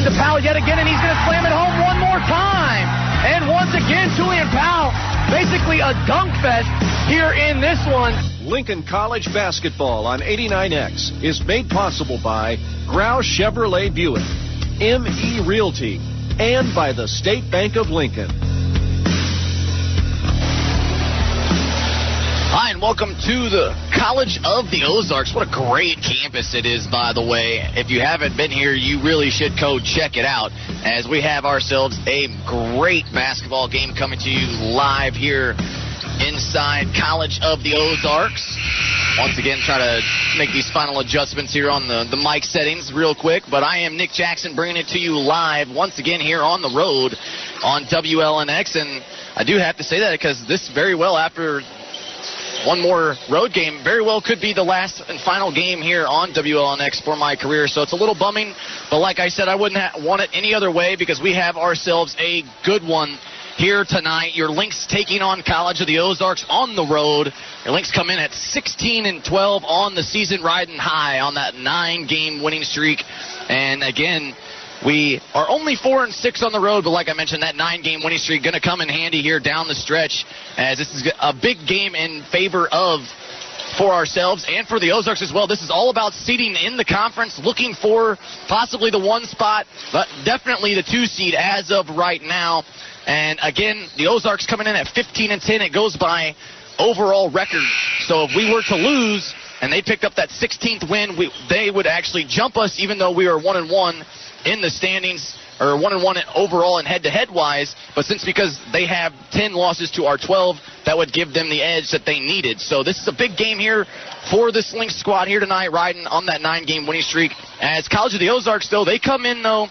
Johnson to Powell yet again, and he's going to slam it home one more time. And once again, Julian Powell, basically a dunk fest here in this one. Lincoln College basketball on 89X is made possible by Grau Chevrolet Buick, ME Realty, and by the State Bank of Lincoln. Hi, and welcome to the College of the Ozarks. What a great campus it is, by the way. If you haven't been here, you really should go check it out, as we have ourselves a great basketball game coming to you live here inside College of the Ozarks. Once again, try to make these final adjustments here on the mic settings real quick. But I am Nick Jackson bringing it to you live once again here on the road on WLNX. And I do have to say that because this very well, after one more road game, very well could be the last and final game here on WLNX for my career. So it's a little bumming. But like I said, I wouldn't want it any other way because we have ourselves a good one here tonight. Your Lynx taking on College of the Ozarks on the road. Your Lynx come in at 16-12 on the season, riding high on that 9-game winning streak. And again, we are only 4-6 on the road, but like I mentioned, that 9-game winning streak going to come in handy here down the stretch, as this is a big game in favor of for ourselves and for the Ozarks as well. This is all about seeding in the conference, looking for possibly the 1 spot, but definitely the 2 seed as of right now. And again, the Ozarks coming in at 15-10. It goes by overall record. So if we were to lose and they picked up that 16th win, they would actually jump us, even though we are 1-1 in the standings, or 1-1 overall and head-to-head wise. But because they have 10 losses to our 12, that would give them the edge that they needed. So this is a big game here for this Lynx squad here tonight, riding on that 9-game winning streak. As College of the Ozarks, though, they come in, though,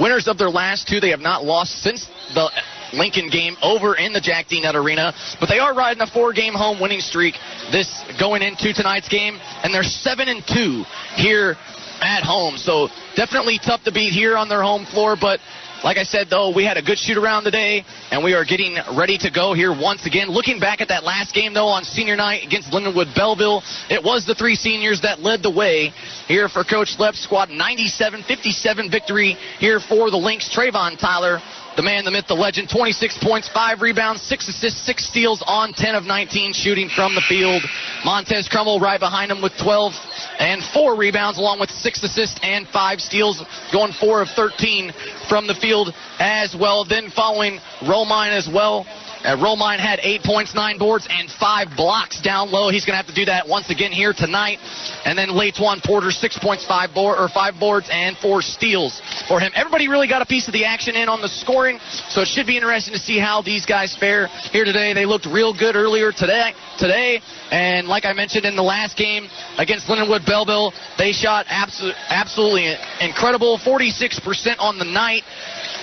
winners of their last 2. They have not lost since the Lincoln game over in the Jack D. Nutt Arena, but they are riding a 4-game home winning streak this going into tonight's game, and they're 7-2 here at home. So definitely tough to beat here on their home floor, but like I said, though, we had a good shoot-around today, and we are getting ready to go here once again. Looking back at that last game, though, on senior night against Lindenwood Belleville, it was the 3 seniors that led the way here for Coach Lepp's squad. 97-57 victory here for the Lynx. Trayvon Tyler, the man, the myth, the legend, 26 points, 5 rebounds, 6 assists, 6 steals on 10 of 19 shooting from the field. Montez Crummell right behind him with 12 and 4 rebounds, along with 6 assists and 5 steals, going 4 of 13 from the field as well. Then following Romine as well. Romine had 8 points, 9 boards, and 5 blocks down low. He's going to have to do that once again here tonight. And then Latewan Porter, 6 points, 5 boards, and 4 steals for him. Everybody really got a piece of the action in on the scoring, so it should be interesting to see how these guys fare here today. They looked real good earlier today. And like I mentioned in the last game against Lindenwood Belleville, they shot absolutely incredible, 46% on the night.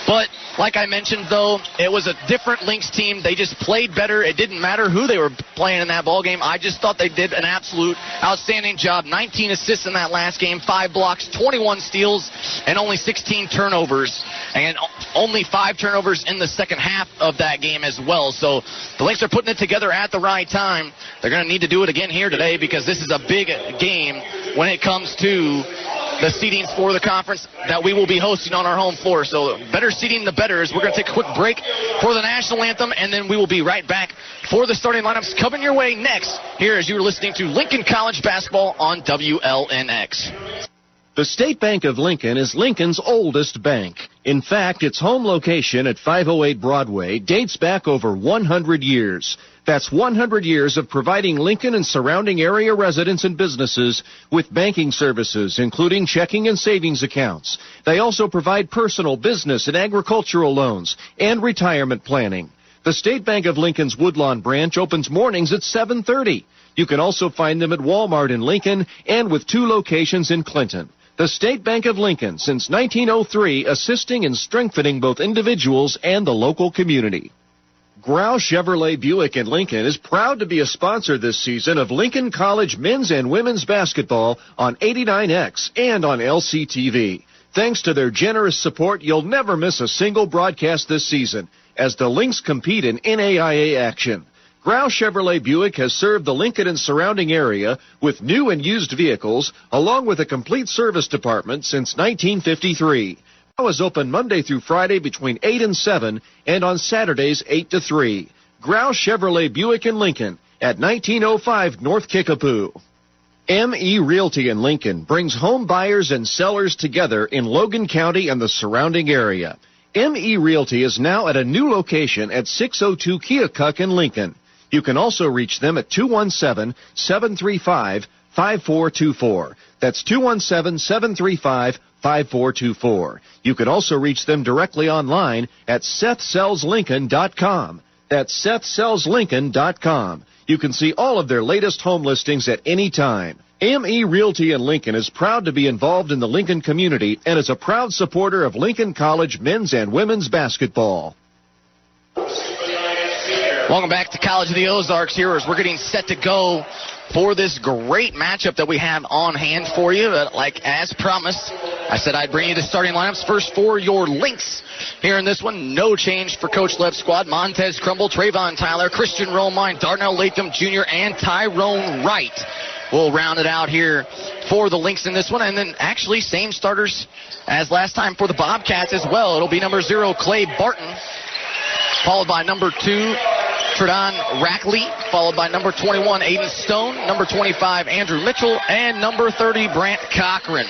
But like I mentioned, though, it was a different Lynx team. They just played better. It didn't matter who they were playing in that ball game. I just thought they did an absolute outstanding job. 19 assists in that last game, 5 blocks, 21 steals, and only 16 turnovers. And only 5 turnovers in the second half of that game as well. So the Lynx are putting it together at the right time. They're going to need to do it again here today because this is a big game when it comes to the seedings for the conference that we will be hosting on our home floor. So better seeding, the better. As we're going to take a quick break for the national anthem, and then we will be right back for the starting lineups coming your way next here as you're listening to Lincoln College basketball on WLNX. The State Bank of Lincoln is Lincoln's oldest bank. In fact, its home location at 508 Broadway dates back over 100 years. That's 100 years of providing Lincoln and surrounding area residents and businesses with banking services, including checking and savings accounts. They also provide personal, business, and agricultural loans and retirement planning. The State Bank of Lincoln's Woodlawn branch opens mornings at 7:30. You can also find them at Walmart in Lincoln and with 2 locations in Clinton. The State Bank of Lincoln, since 1903, assisting and strengthening both individuals and the local community. Grau Chevrolet Buick in Lincoln is proud to be a sponsor this season of Lincoln College men's and women's basketball on 89X and on LCTV. Thanks to their generous support, you'll never miss a single broadcast this season as the Lynx compete in NAIA action. Grau Chevrolet Buick has served the Lincoln and surrounding area with new and used vehicles, along with a complete service department since 1953. is open Monday through Friday between 8 and 7 and on Saturdays 8 to 3. Grouse Chevrolet Buick in Lincoln at 1905 North Kickapoo. M.E. Realty in Lincoln brings home buyers and sellers together in Logan County and the surrounding area. M.E. Realty is now at a new location at 602 Keokuk in Lincoln. You can also reach them at 217-735-5424. That's 217-735-5424. You can also reach them directly online at SethSellsLincoln.com. That's SethSellsLincoln.com. You can see all of their latest home listings at any time. M.E. Realty in Lincoln is proud to be involved in the Lincoln community and is a proud supporter of Lincoln College men's and women's basketball. Welcome back to College of the Ozarks here as we're getting set to go for this great matchup that we have on hand for you. Like as promised, I said I'd bring you the starting lineups first for your Lynx. Here in this one, no change for Coach Left squad. Montez Crumble, Trayvon Tyler, Christian Romine, Darnell Latham Jr., and Tyrone Wright. We'll round it out here for the Lynx in this one. And then actually same starters as last time for the Bobcats as well. It'll be number 0, Clay Barton, followed by number 2, Tredon Rackley, followed by number 21, Aiden Stone, number 25, Andrew Mitchell, and number 30, Brant Cochran.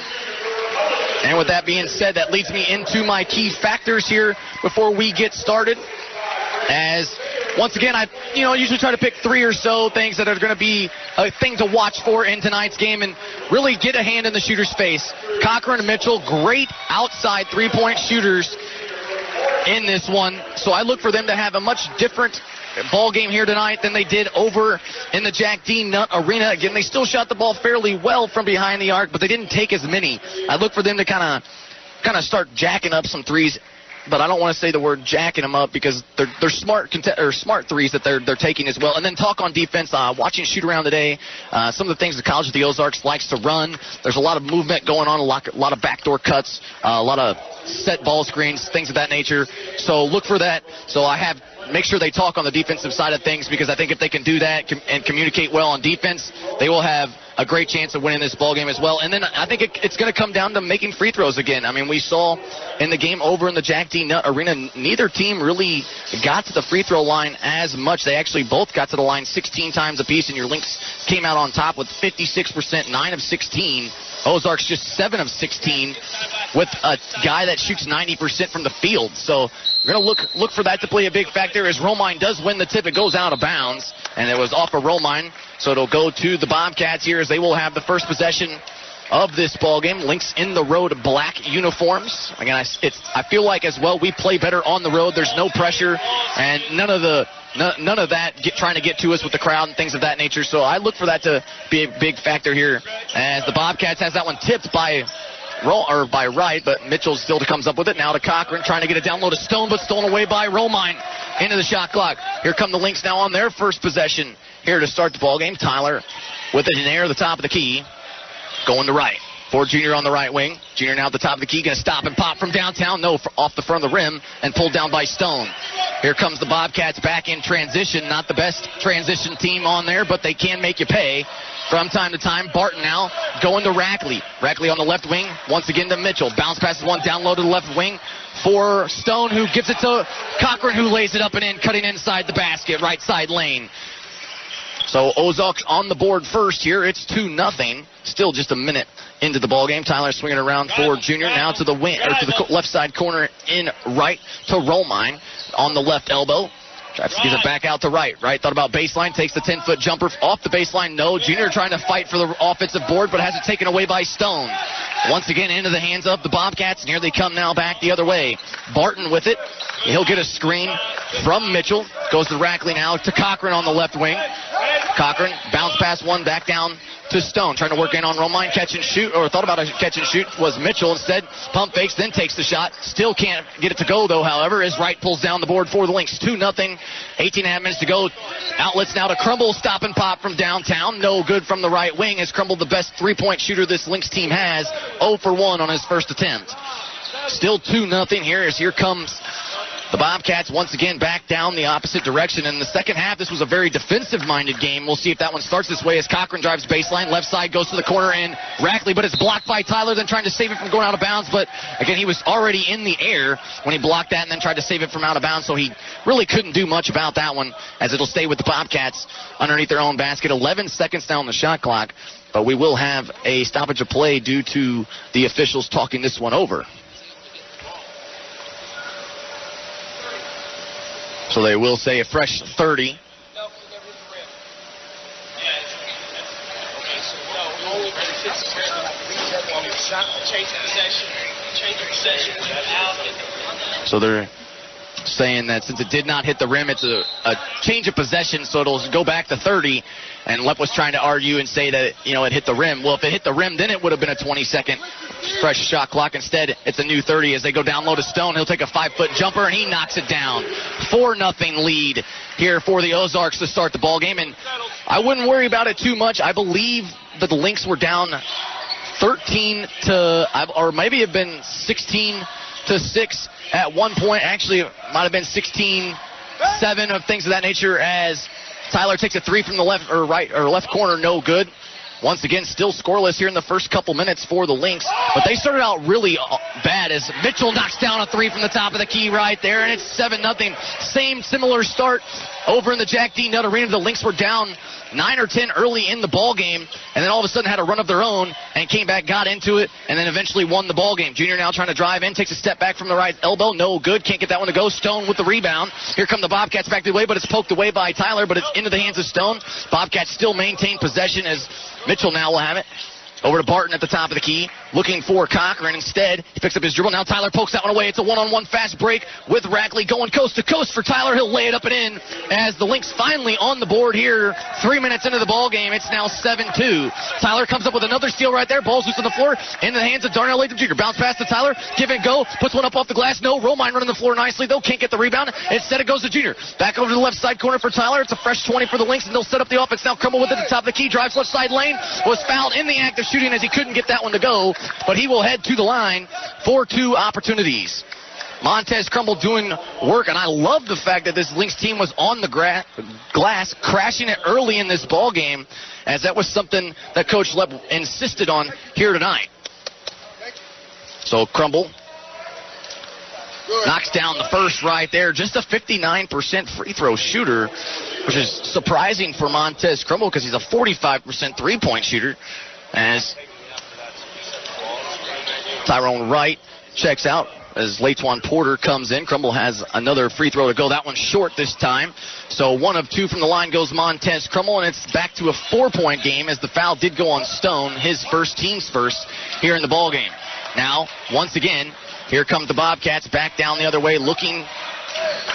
And with that being said, that leads me into my key factors here before we get started. As once again, I usually try to pick 3 or so things that are going to be a thing to watch for in tonight's game and really get a hand in the shooter's face. Cochran and Mitchell, great outside three-point shooters in this one. So I look for them to have a much different ball game here tonight than they did over in the Jack D. Nutt Arena. Again, they still shot the ball fairly well from behind the arc, but they didn't take as many. I look for them to kind of start jacking up some threes, but I don't want to say the word jacking them up because they're smart threes that they're taking as well. And then talk on defense. Watching shoot around today, some of the things the College of the Ozarks likes to run. There's a lot of movement going on, a lot of backdoor cuts, a lot of set ball screens, things of that nature. So look for that. So make sure they talk on the defensive side of things, because I think if they can do that and communicate well on defense, they will have a great chance of winning this ball game as well. And then I think it's going to come down to making free throws again. I mean, we saw in the game over in the Jack D. Nutt Arena, neither team really got to the free throw line as much. They actually both got to the line 16 times apiece, and your Lynx came out on top with 56%, 9 of 16. Ozarks just 7 of 16 with a guy that shoots 90% from the field. So we're going to look for that to play a big factor as Romine does win the tip. It goes out of bounds, and it was off of Romine. So it'll go to the Bobcats here as they will have the first possession of this ball game. Lynx in the road black uniforms. Again, I feel like as well we play better on the road. There's no pressure and none of that trying to get to us with the crowd and things of that nature. So I look for that to be a big factor here as the Bobcats has that one tipped by Wright, but Mitchell still comes up with it. Now to Cochran, trying to get it down low to Stone, but stolen away by Romine into the shot clock. Here come the Lynx now on their first possession here to start the ball game. Tyler with it in air, the top of the key, going to Wright. For Junior on the right wing. Junior now at the top of the key, going to stop and pop from downtown. No, off the front of the rim and pulled down by Stone. Here comes the Bobcats back in transition. Not the best transition team on there, but they can make you pay from time to time. Barton now going to Rackley. Rackley on the left wing. Once again to Mitchell. Bounce passes one down low to the left wing for Stone, who gives it to Cochran, who lays it up and in, cutting inside the basket, right side lane. So Ozarks on the board first here. It's 2-0. Still just a minute into the ball game. Tyler swinging around for Junior. Now to the wing, or to the left side corner in right to Romine on the left elbow. Tries to get it back out to Wright. Wright thought about baseline, takes the 10-foot jumper off the baseline. No, Junior trying to fight for the offensive board, but has it taken away by Stone. Once again into the hands of the Bobcats, and here they come now back the other way. Barton with it. He'll get a screen from Mitchell. Goes to Rackley now to Cochran on the left wing. Cochran bounce pass one back down to Stone, trying to work in on Romine, catch and shoot, or thought about a catch and shoot, was Mitchell. Instead, pump fakes, then takes the shot. Still can't get it to go, though, however, as Wright pulls down the board for the Lynx. 2-0, 18.5 minutes to go. Outlets now to Crumble, stop and pop from downtown. No good from the right wing, as Crumble, the best three-point shooter this Lynx team has, 0 for 1 on his first attempt. Still 2-0 here, as here comes The Bobcats once again back down the opposite direction. In the second half, this was a very defensive-minded game. We'll see if that one starts this way as Cochran drives baseline. Left side goes to the corner and Rackley, but it's blocked by Tyler, then trying to save it from going out of bounds. But, again, he was already in the air when he blocked that and then tried to save it from out of bounds, so he really couldn't do much about that one as it'll stay with the Bobcats underneath their own basket. 11 seconds now on the shot clock, but we will have a stoppage of play due to the officials talking this one over. So they will say a fresh 30. So they're saying that since it did not hit the rim, it's a change of possession, so it'll go back to 30. And Lepp was trying to argue and say that, it hit the rim. Well, if it hit the rim, then it would have been a 20-second fresh shot clock. Instead, it's a new 30 as they go down low to Stone. He'll take a 5-foot jumper, and he knocks it down. 4-0 lead here for the Ozarks to start the ball game. And I wouldn't worry about it too much. I believe that the Lynx were down 13 to, or maybe it been 16 to 6 at one point. Actually, it might have been 16-7 of things of that nature as Tyler takes a three from the left or right or left corner, no good. Once again, still scoreless here in the first couple minutes for the Lynx. But they started out really bad as Mitchell knocks down a three from the top of the key right there, and it's 7-0. Similar start over in the Jack D. Nutt Arena. The Lynx were down 9 or 10 early in the ball game, and then all of a sudden had a run of their own and came back, got into it, and then eventually won the ball game. Junior now trying to drive in, takes a step back from the right elbow, no good, can't get that one to go. Stone with the rebound. Here come the Bobcats back the way, but it's poked away by Tyler, but it's into the hands of Stone. Bobcats still maintain possession as Mitchell now will have it. Over to Barton at the top of the key, looking for Cochran. Instead, he picks up his dribble. Now Tyler pokes that one away. It's a one-on-one fast break with Rackley going coast to coast for Tyler. He'll lay it up and in as the Lynx finally on the board here 3 minutes into the ball game. It's now 7-2. Tyler comes up with another steal right there. Ball's loose on the floor in the hands of Darnell Latham Jr. Bounce pass to Tyler. Give and go. Puts one up off the glass. No. Romine running the floor nicely, though. Can't get the rebound. Instead, it goes to Junior. Back over to the left side corner for Tyler. It's a fresh 20 for the Lynx, and they'll set up the offense. Now Crumble with it at the top of the key. Drives left side lane. Was fouled in the act of shooting as he couldn't get that one to go, but he will head to the line for 2 opportunities. Montez Crumble doing work, and I love the fact that this Lynx team was on the glass, crashing it early in this ball game, as that was something that Coach Lepp insisted on here tonight. So Crumble knocks down the first right there. Just a 59% free throw shooter, which is surprising for Montez Crumble because he's a 45% three-point shooter. As Tyrone Wright checks out as Latewan Porter comes in. Crumble has another free throw to go. That one's short this time. So 1 of 2 from the line goes Montez Crumble, and it's back to a 4-point game as the foul did go on Stone, his first, team's first here in the ball game. Now, once again, here comes the Bobcats back down the other way looking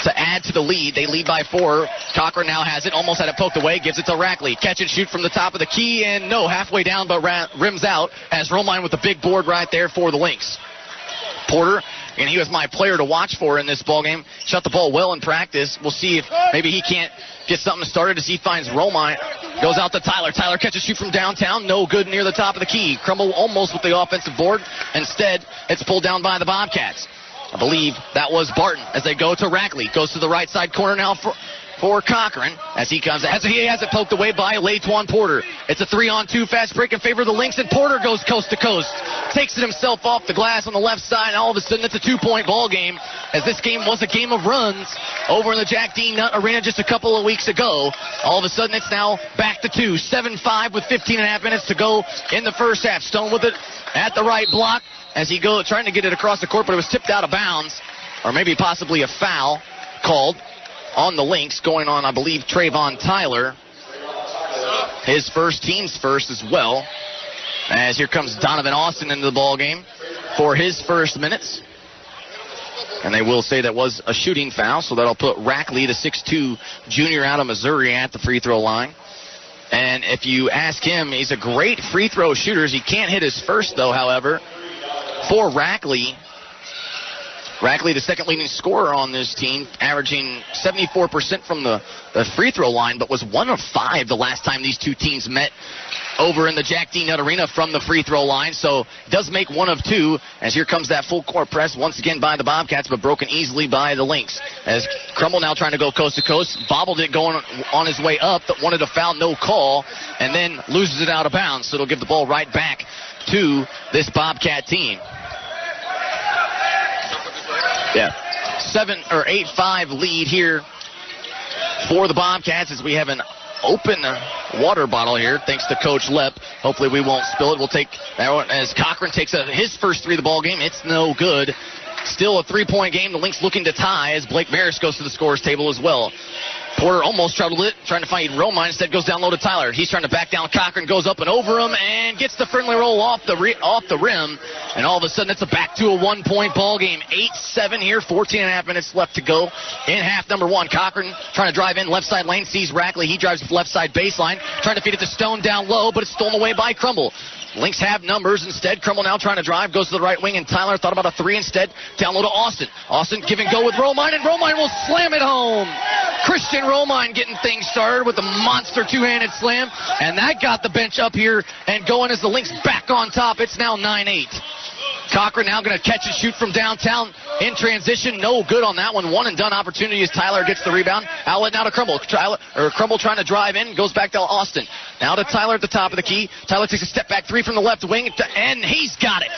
to add to the lead. They lead by 4. Cochran now has it, almost had it poked away, gives it to Rackley. Catch and shoot from the top of the key, and no, halfway down, but rims out as Romine with the big board right there for the Lynx. Porter, and he was my player to watch for in this ball game. Shot the ball well in practice. We'll see if maybe he can't get something started as he finds Romine. Goes out to Tyler. Tyler catches shoot from downtown. No good near the top of the key. Crumble almost with the offensive board. Instead, it's pulled down by the Bobcats. I believe that was Barton as they go to Rackley. Goes to the right side corner now for Cochran as he comes. As he has it poked away by Latewan Porter. It's a 3-on-2 fast break in favor of the Lynx, and Porter goes coast to coast. Takes it himself off the glass on the left side, and all of a sudden it's a 2-point ball game, as this game was a game of runs over in the Jack D. Nutt Arena just a couple of weeks ago. All of a sudden it's now back to 2. 7-5 with 15.5 minutes to go in the first half. Stone with it at the right block as he goes trying to get it across the court, but it was tipped out of bounds, or maybe possibly a foul called on the Lynx, going on, I believe, Trayvon Tyler. His first, team's first as well. As here comes Donovan Austin into the ball game for his first minutes. And they will say that was a shooting foul, so that'll put Rackley, the 6'2 junior out of Missouri, at the free throw line. And if you ask him, he's a great free throw shooter. He can't hit his first, though, however. For Rackley, Rackley, the second leading scorer on this team, averaging 74% from the free throw line, but was 1 of 5 the last time these two teams met over in the Jack D. Nutt Arena from the free throw line. So does make 1 of 2, as here comes that full court press once again by the Bobcats, but broken easily by the Lynx. As Crumble now trying to go coast to coast, bobbled it going on his way up, but wanted a foul, no call, and then loses it out of bounds. So it'll give the ball right back to this Bobcat team. Yeah, 8-5 lead here for the Bobcats as we have an open water bottle here, thanks to Coach Lepp. Hopefully we won't spill it. We'll take that one as Cochran takes his first 3 of the ball game. It's no good. Still a 3-point game. The Lynx looking to tie as Blake Maris goes to the scorer's table as well. Porter almost troubled it, trying to find Romine. Instead goes down low to Tyler. He's trying to back down Cochran, goes up and over him, and gets the friendly roll off the rim. And all of a sudden, it's back to a 1-point ball game. 8-7 here, 14.5 minutes left to go in half number 1. Cochran trying to drive in left side lane, sees Rackley. He drives left side baseline, trying to feed it to Stone down low, but it's stolen away by Crumble. Lynx have numbers instead. Crumble now trying to drive, goes to the right wing, and Tyler thought about a 3 instead. Down low to Austin. Austin give and go with Romine, and Romine will slam it home. Christian Romine getting things started with a monster 2-handed slam, and that got the bench up here and going as the Lynx back on top. It's now 9-8. Cochran now going to catch and shoot from downtown in transition. No good on that one. One and done opportunity as Tyler gets the rebound. Outlet now to Crumble. Crumble trying to drive in. Goes back to Austin. Now to Tyler at the top of the key. Tyler takes a step back 3 from the left wing, and he's got it.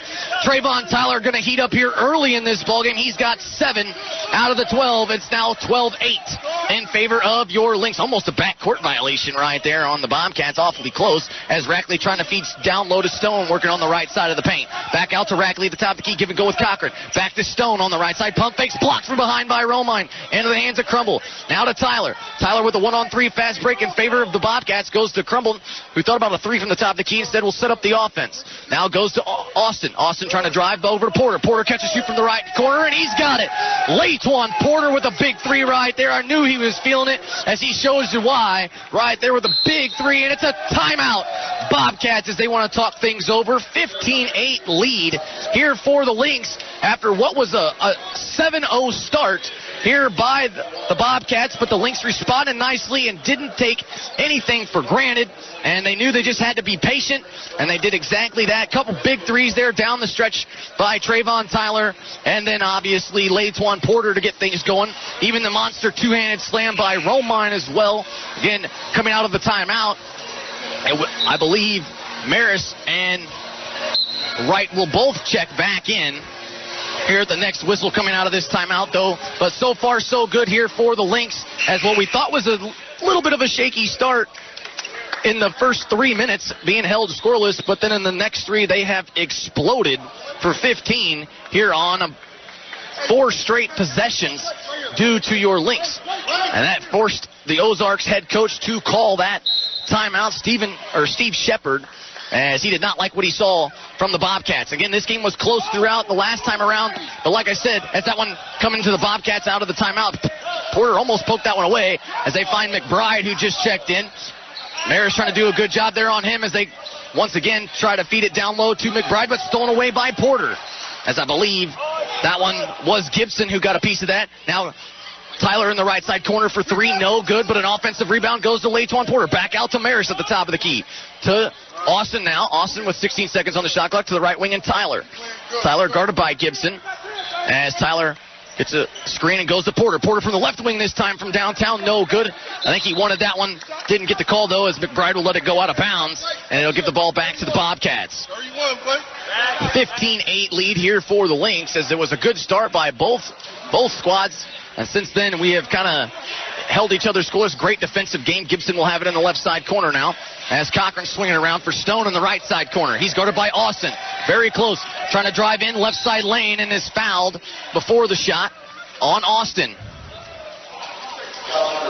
Trayvon Tyler going to heat up here early in this ballgame. He's got 7 out of the 12. It's now 12-8 in favor of your Lynx. Almost a backcourt violation right there on the Bobcats. Awfully close as Rackley trying to feed down low to Stone, working on the right side of the paint. Back out to Rackley at the top of the key. Give and go with Cochran. Back to Stone on the right side. Pump fakes. Blocked from behind by Romine. Into the hands of Crumble. Now to Tyler. Tyler with a 1-on-3 fast break in favor of the Bobcats. Goes to Crumble, who thought about a 3 from the top of the key. Instead will set up the offense. Now goes to Austin. Austin trying to drive over to Porter. Porter catches shoot from the right corner, and he's got it. Latewan Porter with a big 3 right there. I knew he was feeling it as he shows you why. Right there with a big 3, and it's a timeout. Bobcats as they want to talk things over. 15-8 lead here for the Lynx after what was a 7-0 start here by the Bobcats, but the Lynx responded nicely and didn't take anything for granted, and they knew they just had to be patient, and they did exactly that. Couple big 3s there down the stretch by Trayvon Tyler, and then obviously Latewan Porter to get things going. Even the monster 2-handed slam by Romine as well. Again, coming out of the timeout, I believe Maris and Wright will both check back in here at the next whistle coming out of this timeout, though. But so far, so good here for the Lynx, as what we thought was a little bit of a shaky start in the first 3 minutes being held scoreless, but then in the next 3 they have exploded for 15 here on 4 straight possessions due to your Lynx. And that forced the Ozarks head coach to call that timeout, Steve Shepard, as he did not like what he saw from the Bobcats. Again, this game was close throughout the last time around, but like I said, as that one coming to the Bobcats out of the timeout, Porter almost poked that one away as they find McBride, who just checked in. Maris trying to do a good job there on him as they once again try to feed it down low to McBride, but stolen away by Porter, as I believe that one was Gibson who got a piece of that. Now Tyler in the right side corner for 3, no good, but an offensive rebound goes to Latewan Porter. Back out to Maris at the top of the key. To Austin now. Austin with 16 seconds on the shot clock to the right wing, and Tyler. Tyler guarded by Gibson as Tyler gets a screen and goes to Porter. Porter from the left wing this time from downtown, no good. I think he wanted that one. Didn't get the call, though, as McBride will let it go out of bounds, and it'll give the ball back to the Bobcats. 15-8 lead here for the Lynx, as it was a good start by both squads. And since then, we have kind of held each other scoreless. Great defensive game. Gibson will have it in the left side corner now as Cochran swinging around for Stone in the right side corner. He's guarded by Austin. Very close. Trying to drive in left side lane and is fouled before the shot on Austin.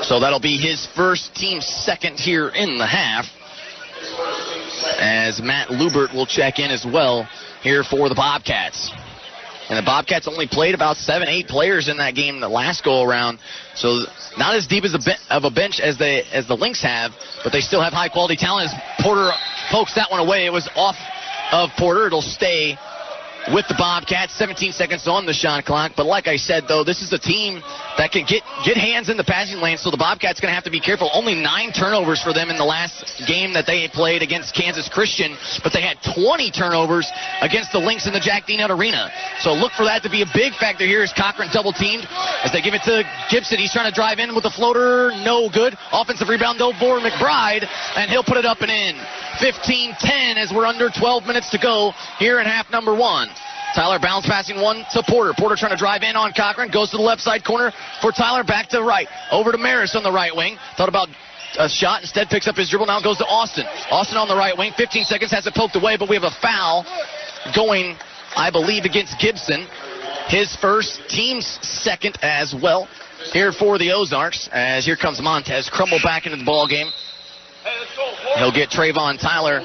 So that'll be his first, team second here in the half, as Matt Lubert will check in as well here for the Bobcats. And the Bobcats only played about 7-8 players in that game the last go-around. So not as deep as of a bench as the Lynx have, but they still have high-quality talent as Porter pokes that one away. It was off of Porter. It'll stay with the Bobcats. 17 seconds on the shot clock. But like I said, though, this is a team that can get hands in the passing lane, so the Bobcats going to have to be careful. Only 9 turnovers for them in the last game that they played against Kansas Christian, but they had 20 turnovers against the Lynx in the Jack D. Nutt Arena. So look for that to be a big factor here as Cochran double-teamed as they give it to Gibson. He's trying to drive in with a floater. No good. Offensive rebound, though, for McBride, and he'll put it up and in. 15-10 as we're under 12 minutes to go here in half number 1. Tyler bounce passing one to Porter. Porter trying to drive in on Cochran. Goes to the left side corner for Tyler. Back to the right. Over to Maris on the right wing. Thought about a shot. Instead picks up his dribble. Now goes to Austin. Austin on the right wing. 15 seconds. Has it poked away, but we have a foul going, I believe, against Gibson. His first, team's second as well here for the Ozarks. As here comes Montez. Crumble back into the ball game. He'll get Trayvon Tyler.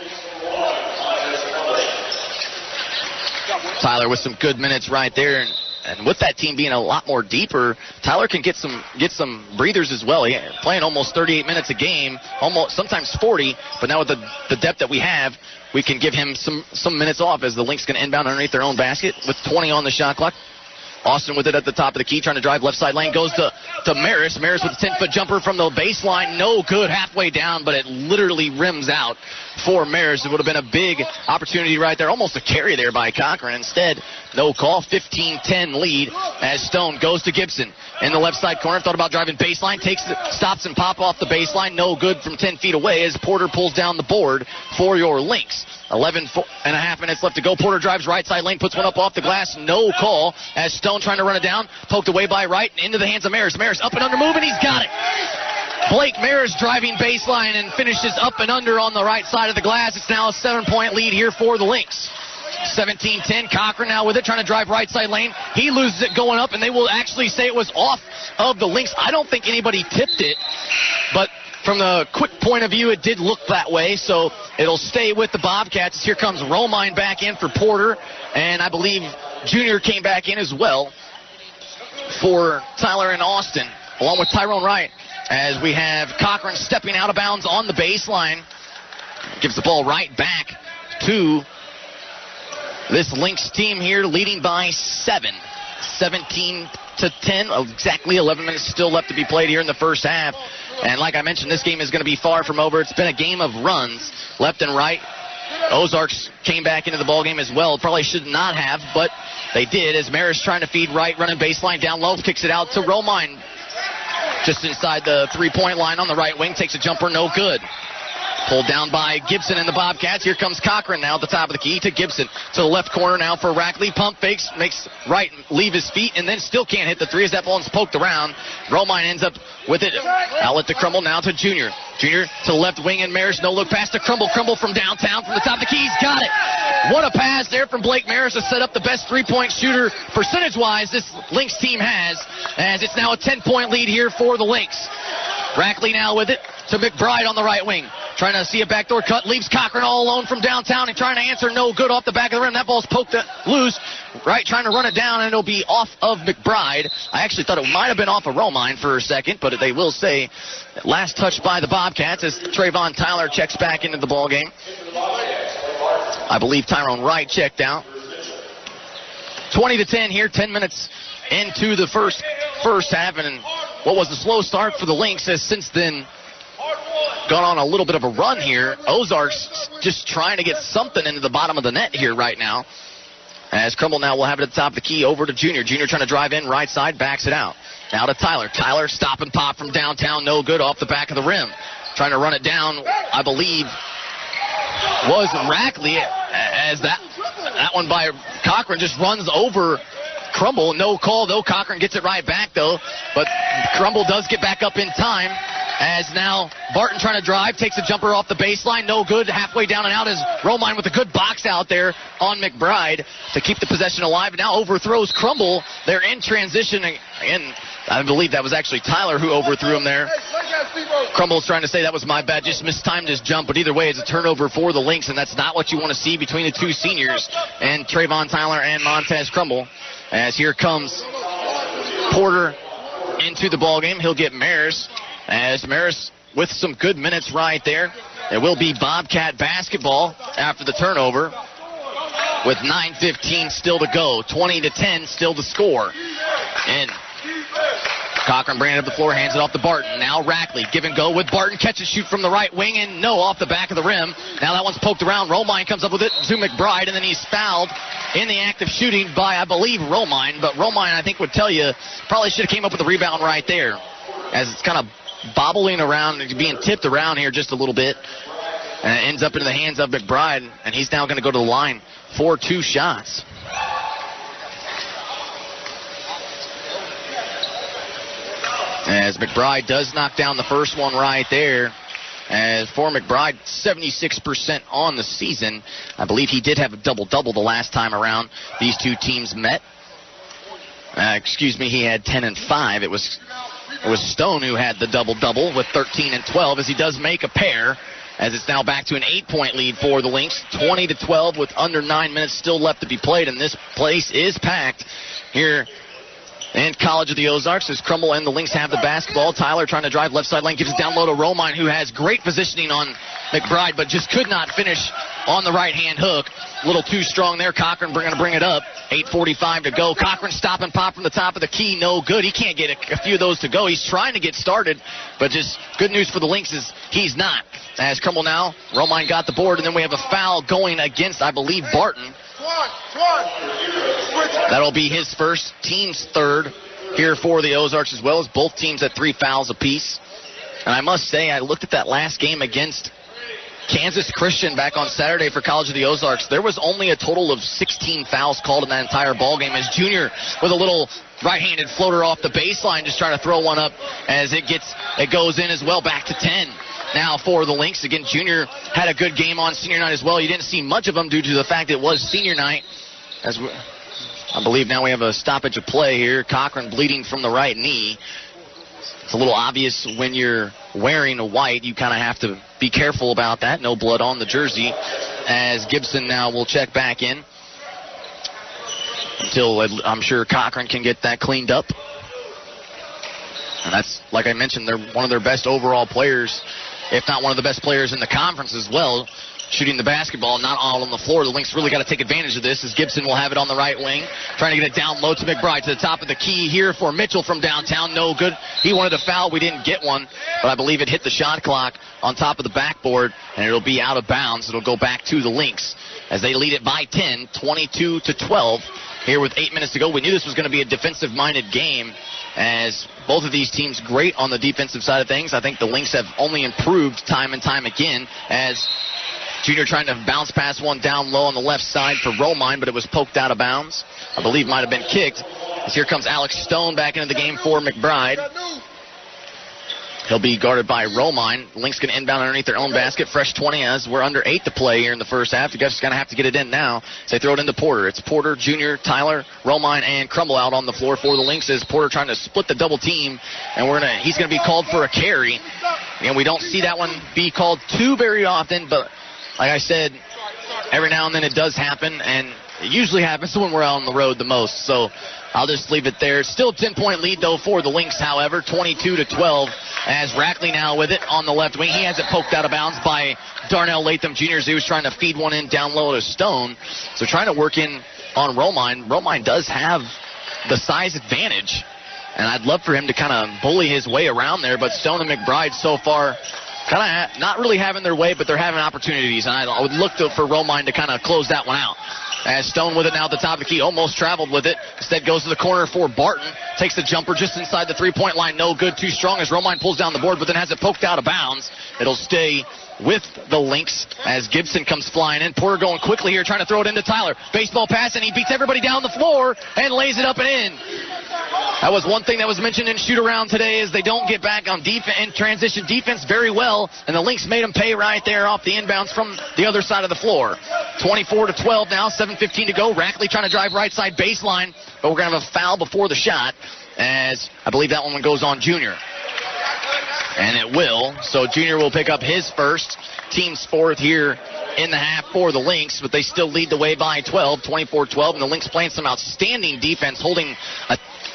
Tyler with some good minutes right there, and with that team being a lot more deeper, Tyler can get some breathers as well. Playing almost 38 minutes a game, almost sometimes 40, but now with the depth that we have, we can give him some minutes off as the Lynx can inbound underneath their own basket with 20 on the shot clock. Austin with it at the top of the key, trying to drive left side lane, goes to Maris. Maris with a 10-foot jumper from the baseline. No good halfway down, but it literally rims out for Maris. It would have been a big opportunity right there, almost a carry there by Cochran. Instead, no call. 15-10 lead as Stone goes to Gibson in the left side corner. Thought about driving baseline, stops and pop off the baseline. No good from 10 feet away as Porter pulls down the board for your Lynx. 11 and a half minutes left to go. Porter drives right side lane, puts one up off the glass. No call as Stone trying to run it down. Poked away by Wright and into the hands of Maris. Maris up and under move, and he's got it. Blake Maris driving baseline and finishes up and under on the right side of the glass. It's now a 7-point lead here for the Lynx. 17-10. Cochran now with it, trying to drive right side lane. He loses it going up, and they will actually say it was off of the Lynx. I don't think anybody tipped it, but from the quick point of view, it did look that way, so it'll stay with the Bobcats. Here comes Romine back in for Porter, and I believe Junior came back in as well for Tyler and Austin, along with Tyrone Wright, as we have Cochran stepping out of bounds on the baseline. Gives the ball right back to this Lynx team here, leading by 7. 17-10, exactly 11 minutes still left to be played here in the first half. And like I mentioned, this game is going to be far from over. It's been a game of runs left and right. Ozarks came back into the ballgame as well. Probably should not have, but they did as Maris trying to feed right, running baseline down low, kicks it out to Romine. Just inside the three-point line on the right wing, takes a jumper, no good. Pulled down by Gibson and the Bobcats. Here comes Cochran now at the top of the key to Gibson. To the left corner now for Rackley. Pump fakes, makes Wright leave his feet, and then still can't hit the three as that ball is poked around. Romine ends up with it. Outlet to Crumble now to Junior. Junior to the left wing and Maris. No look pass to Crumble. Crumble from downtown from the top of the key. He's got it. What a pass there from Blake Maris to set up the best three-point shooter percentage-wise this Lynx team has, as it's now a 10-point lead here for the Lynx. Rackley now with it to McBride on the right wing. Trying to see a backdoor cut. Leaves Cochran all alone from downtown and trying to answer. No good off the back of the rim. That ball's poked loose. Right, trying to run it down, and it'll be off of McBride. I actually thought it might have been off of Romine for a second, but they will say last touch by the Bobcats as Trayvon Tyler checks back into the ballgame. I believe Tyrone Wright checked out. 20-10 here, 10 minutes into the first half, and what was a slow start for the Lynx has since then gone on a little bit of a run here. Ozarks just trying to get something into the bottom of the net here right now. As Crumble now will have it at the top of the key over to Junior. Junior trying to drive in right side, backs it out. Now to Tyler. Tyler stop and pop from downtown, no good off the back of the rim. Trying to run it down, I believe, was Rackley, as that one by Cochran just runs over Crumble. No call, though. Cochran gets it right back, though. But Crumble does get back up in time, as now Barton trying to drive, takes a jumper off the baseline. No good. Halfway down and out is Romine with a good box out there on McBride to keep the possession alive. Now overthrows Crumble. They're in transition. And I believe that was actually Tyler who overthrew him there. Crumble's trying to say that was my bad, just mistimed his jump. But either way, it's a turnover for the Lynx, and that's not what you want to see between the two seniors and Trayvon Tyler and Montez Crumble. As here comes Porter into the ballgame. He'll get Maris. As Maris with some good minutes right there. It will be Bobcat basketball after the turnover. with 9:15 still to go. 20-10 still to score. And Cochran bringing it up the floor, hands it off to Barton. Now Rackley, give and go with Barton. Catch and shoot from the right wing, and no, off the back of the rim. Now that one's poked around. Romine comes up with it to McBride, and then he's fouled in the act of shooting by, I believe, Romine. But Romine, I think, would tell you, probably should have came up with the rebound right there, as it's kind of bobbling around, being tipped around here just a little bit. And it ends up into the hands of McBride, and he's now going to go to the line for 2 shots. As McBride does knock down the first one right there. As for McBride, 76% on the season. I believe he did have a double-double the last time around these two teams met. He had 10 and 5. It was Stone who had the double-double with 13 and 12, as he does make a pair, as it's now back to an 8-point lead for the Lynx. 20-12 with under 9 minutes still left to be played, and this place is packed here in College of the Ozarks as Crummell and the Lynx have the basketball. Tyler trying to drive left side lane, gives it down low to Romine, who has great positioning on McBride, but just could not finish on the right-hand hook. A little too strong there. Cochran going to bring it up. 8:45 to go. Cochran stop and pop from the top of the key. No good. He can't get a few of those to go. He's trying to get started, but just good news for the Lynx is he's not. As Crummell now, Romine got the board, and then we have a foul going against, I believe, Barton. That'll be his first, team's third here for the Ozarks, as well as both teams at 3 fouls apiece. And I must say, I looked at that last game against Kansas Christian back on Saturday for College of the Ozarks. There was only a total of 16 fouls called in that entire ball game, as Junior with a little right-handed floater off the baseline, just trying to throw one up as it goes in as well, back to 10. Now for the Lynx. Again, Junior had a good game on senior night as well. You didn't see much of him due to the fact it was senior night. I believe now we have a stoppage of play here. Cochran bleeding from the right knee. It's a little obvious when you're wearing a white. You kind of have to be careful about that. No blood on the jersey, as Gibson now will check back in until I'm sure Cochran can get that cleaned up. And that's, like I mentioned, they're one of their best overall players, if not one of the best players in the conference as well, shooting the basketball, not all on the floor. The Lynx really got to take advantage of this, as Gibson will have it on the right wing, trying to get it down low to McBride, to the top of the key here for Mitchell from downtown. No good. He wanted a foul. We didn't get one, but I believe it hit the shot clock on top of the backboard, and it'll be out of bounds. It'll go back to the Lynx as they lead it by 10, 22-12. Here with 8 minutes to go. We knew this was going to be a defensive-minded game, as both of these teams great on the defensive side of things. I think the Lynx have only improved time and time again, as Junior trying to bounce past one down low on the left side for Romine, but it was poked out of bounds. I believe might have been kicked. As here comes Alex Stone back into the game for McBride. He'll be guarded by Romine. Lynx going to inbound underneath their own basket. Fresh 20 as we're under 8 to play here in the first half. You guys are going to have to get it in now. So they throw it into Porter. It's Porter, Junior, Tyler, Romine, and Crummell out on the floor for the Lynx. As Porter trying to split the double team, and he's going to be called for a carry. And we don't see that one be called too very often, but like I said, every now and then it does happen, and it usually happens when we're out on the road the most. So I'll just leave it there. Still a 10-point lead, though, for the Lynx, however, 22-12, as Rackley now with it on the left wing. He has it poked out of bounds by Darnell Latham Jr. as he was trying to feed one in down low to Stone. So trying to work in on Romine. Romine does have the size advantage, and I'd love for him to kind of bully his way around there, but Stone and McBride so far kind of not really having their way, but they're having opportunities, and I would look for Romine to kind of close that one out. As Stone with it now at the top of the key, almost traveled with it. Instead goes to the corner for Barton. Takes the jumper just inside the three-point line. No good, too strong as Romine pulls down the board, but then has it poked out of bounds. It'll stay with the Lynx as Gibson comes flying in. Porter going quickly here, trying to throw it into Tyler. Baseball pass, and he beats everybody down the floor and lays it up and in. That was one thing that was mentioned in shoot-around today, is they don't get back on defense and transition defense very well, and the Lynx made them pay right there off the inbounds from the other side of the floor. 24-12 now, 7:15 to go. Rackley trying to drive right side baseline, but we're going to have a foul before the shot, as I believe that one goes on Junior. And it will. So Junior will pick up his first, team's fourth here in the half for the Lynx, but they still lead the way by 12, 24-12, and the Lynx playing some outstanding defense, holding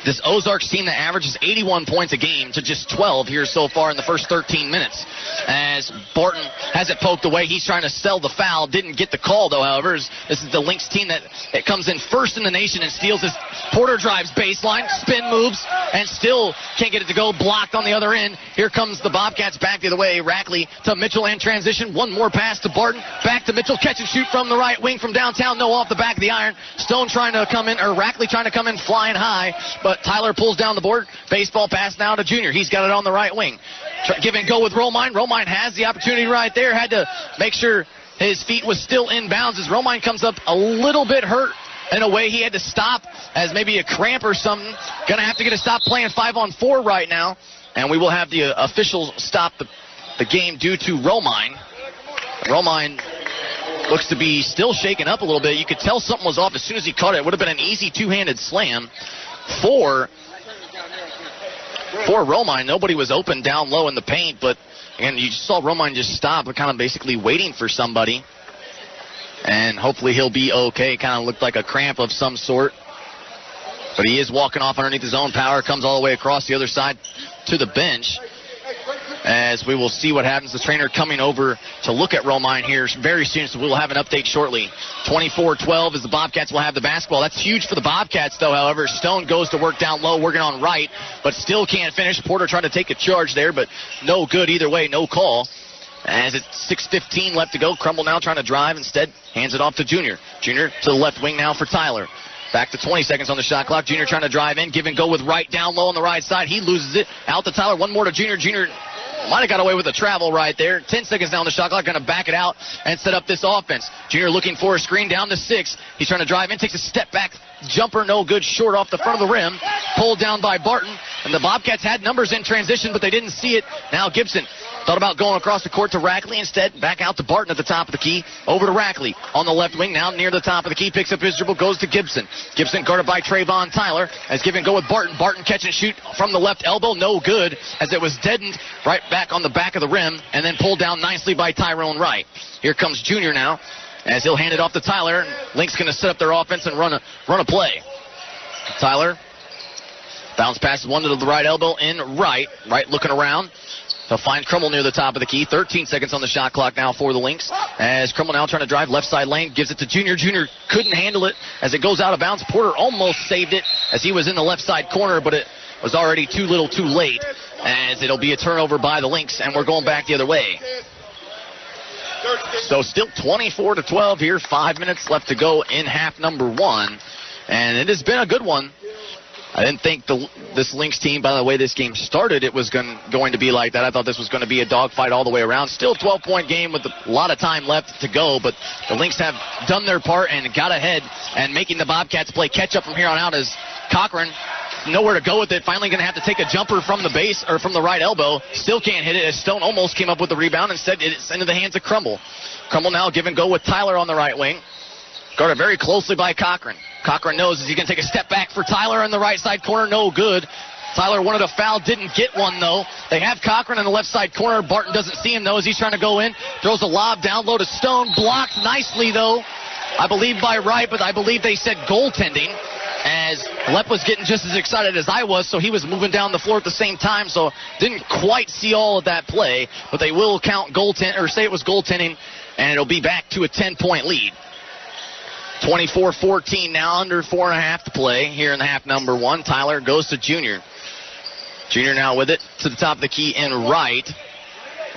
this Ozarks team that averages 81 points a game to just 12 here so far in the first 13 minutes. As Barton has it poked away, he's trying to sell the foul. Didn't get the call, though, however. This is the Lynx team that it comes in first in the nation and steals this. Porter drives baseline, spin moves, and still can't get it to go. Blocked on the other end. Here comes the Bobcats back the other way. Rackley to Mitchell and transition. One more pass to Barton. Back to Mitchell. Catch and shoot from the right wing from downtown. No, off the back of the iron. Stone trying to come in, or Rackley trying to come in flying high, but Tyler pulls down the board. Baseball pass now to Junior. He's got it on the right wing. Give and go with Romine. Romine has the opportunity right there. Had to make sure his feet was still in bounds as Romine comes up a little bit hurt. In a way, he had to stop as maybe a cramp or something. Going to have to get a stop playing 5-on-4 right now. And we will have the officials stop the game due to Romine. Romine looks to be still shaken up a little bit. You could tell something was off as soon as he caught it. It would have been an easy two-handed slam for Romine. Nobody was open down low in the paint, but again, you saw Romine just stop, kind of basically waiting for somebody. And hopefully he'll be okay. Kind of looked like a cramp of some sort. But he is walking off underneath his own power. Comes all the way across the other side to the bench. As we will see what happens. The trainer coming over to look at Romine here very soon, so we will have an update shortly. 24-12 as the Bobcats will have the basketball. That's huge for the Bobcats, though, however. Stone goes to work down low, working on right, but still can't finish. Porter trying to take a charge there, but no good either way, no call. As it's 6:15 left to go, Crumble now trying to drive. Instead, hands it off to Junior. Junior to the left wing now for Tyler. Back to 20 seconds on the shot clock. Junior trying to drive in, give and go with right down low on the right side. He loses it. Out to Tyler. One more to Junior. Junior might have got away with the travel right there. 10 seconds now on the shot clock. Going to back it out and set up this offense. Junior looking for a screen down to 6. He's trying to drive in. Takes a step back. Jumper no good. Short off the front of the rim. Pulled down by Barton. And the Bobcats had numbers in transition, but they didn't see it. Now Gibson thought about going across the court to Rackley. Instead, back out to Barton at the top of the key. Over to Rackley on the left wing. Now near the top of the key. Picks up his dribble. Goes to Gibson. Gibson guarded by Trayvon Tyler. As give and go with Barton. Barton catch and shoot from the left elbow. No good, as it was deadened right back on the back of the rim. And then pulled down nicely by Tyrone Wright. Here comes Junior now, as he'll hand it off to Tyler. Lynx going to set up their offense and run a play. Tyler bounce passes one to the right elbow in right. Right looking around. He'll find Crummel near the top of the key. 13 seconds on the shot clock now for the Lynx. As Crummel now trying to drive left side lane. Gives it to Junior. Junior couldn't handle it as it goes out of bounds. Porter almost saved it as he was in the left side corner, but it was already too little too late, as it'll be a turnover by the Lynx, and we're going back the other way. So still 24-12 here. 5 minutes left to go in half number 1. And it has been a good one. I didn't think this Lynx team, by the way this game started, it was going to be like that. I thought this was going to be a dogfight all the way around. Still a 12-point game with a lot of time left to go, but the Lynx have done their part and got ahead and making the Bobcats play catch-up from here on out as Cochran nowhere to go with it. Finally going to have to take a jumper from the base or from the right elbow. Still can't hit it as Stone almost came up with the rebound. Instead, it's into the hands of Crumble. Crumble now give and go with Tyler on the right wing. Guarded very closely by Cochran. Cochran knows is he going to take a step back for Tyler in the right side corner. No good. Tyler wanted a foul, didn't get one, though. They have Cochran in the left side corner. Barton doesn't see him, though, as he's trying to go in. Throws a lob down low to Stone. Blocked nicely, though, I believe by Wright, but I believe they said goaltending, as Lepp was getting just as excited as I was, so he was moving down the floor at the same time, so didn't quite see all of that play, but they will count goaltend, or say it was goaltending, and it'll be back to a 10-point lead. 24-14 now, under 4.5 to play here in the half number 1. Tyler goes to Junior. Junior now with it to the top of the key in right.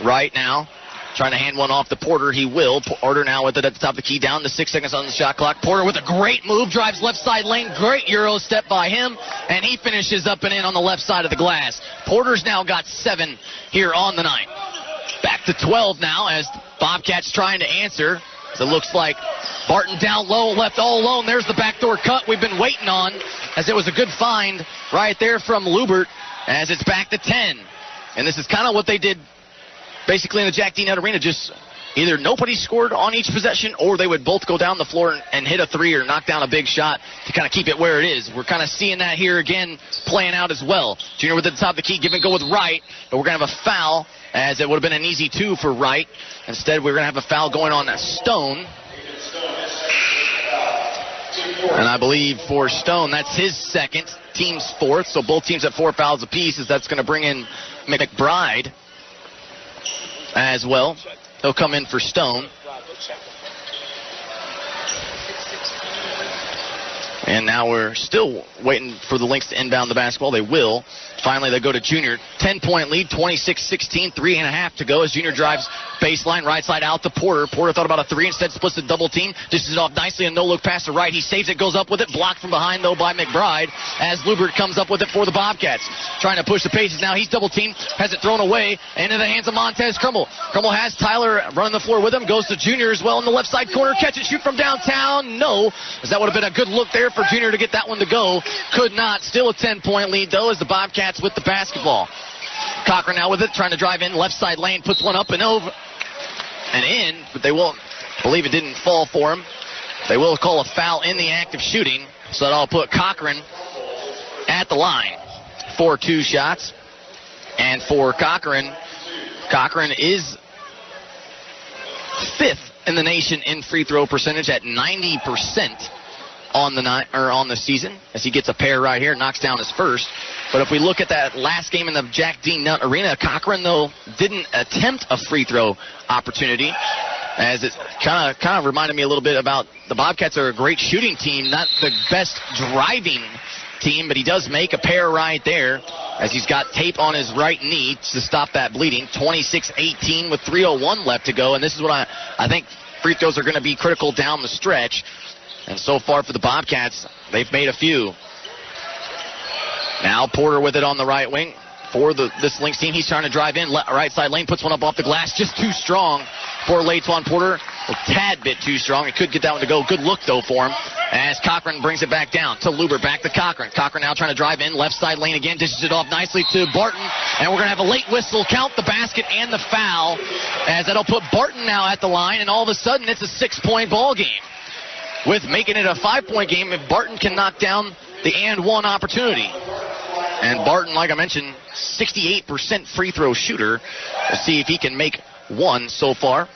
Right now, trying to hand one off to Porter. He will. Porter now with it at the top of the key, down to 6 seconds on the shot clock. Porter with a great move, drives left side lane. Great Euro step by him, and he finishes up and in on the left side of the glass. Porter's now got 7 here on the night. Back to 12 now as Bobcats trying to answer. So it looks like Barton down low, left all alone. There's the backdoor cut we've been waiting on, as it was a good find right there from Lubert, as it's back to 10. And this is kind of what they did basically in the Jack D. Nutt Arena. Just either nobody scored on each possession, or they would both go down the floor and hit a 3 or knock down a big shot to kind of keep it where it is. We're kind of seeing that here again playing out as well. Junior with it at the top of the key, give and go with Wright, but we're going to have a foul, as it would have been an easy 2 for Wright. Instead, we're going to have a foul going on Stone. And I believe for Stone, that's his second, team's fourth. So both teams at 4 fouls apiece, as that's going to bring in McBride as well. He'll come in for Stone. And now we're still waiting for the Lynx to inbound the basketball. They will. Finally, they go to Junior. 10-point lead, 26-16, 3.5 to go as Junior drives baseline, right side out to Porter. Porter thought about a three, instead splits the double team. Dishes it off nicely, a no-look pass to right. He saves it, goes up with it, blocked from behind, though, by McBride as Lubert comes up with it for the Bobcats. Trying to push the paces now. He's double-teamed, has it thrown away, into the hands of Montez Crummel. Crummel has Tyler running the floor with him, goes to Junior as well in the left side corner. Catch and shoot from downtown. No, as that would have been a good look there for Junior to get that one to go. Could not. Still a 10-point lead, though, as the Bobcats with the basketball. Cochran now with it, trying to drive in left side lane, puts one up and over and in, but they won't believe it didn't fall for him. They will call a foul in the act of shooting, so that'll put Cochran at the line for 2 shots. And for Cochran, Cochran is 5th in the nation in free throw percentage at 90% on the season, as he gets a pair right here, knocks down his first. But if we look at that last game in the Jack D. Nutt Arena, Cochran, though, didn't attempt a free throw opportunity, as it kind of reminded me a little bit about the Bobcats are a great shooting team, not the best driving team, but he does make a pair right there, as he's got tape on his right knee to stop that bleeding. 26-18 with 3:01 left to go, and this is what I think free throws are going to be critical down the stretch. And so far for the Bobcats, they've made a few. Now Porter with it on the right wing for this Lynx team. He's trying to drive in, right side lane, puts one up off the glass. Just too strong for Latewan Porter. A tad bit too strong. It could get that one to go. Good look, though, for him. As Cochran brings it back down to Lubert, back to Cochran. Cochran now trying to drive in, left side lane again, dishes it off nicely to Barton. And we're going to have a late whistle, count the basket and the foul, as that'll put Barton now at the line. And all of a sudden, it's a 6-point ball game, with making it a 5-point game if Barton can knock down the and one opportunity. And Barton, like I mentioned, 68% free throw shooter. We'll see if he can make one so far,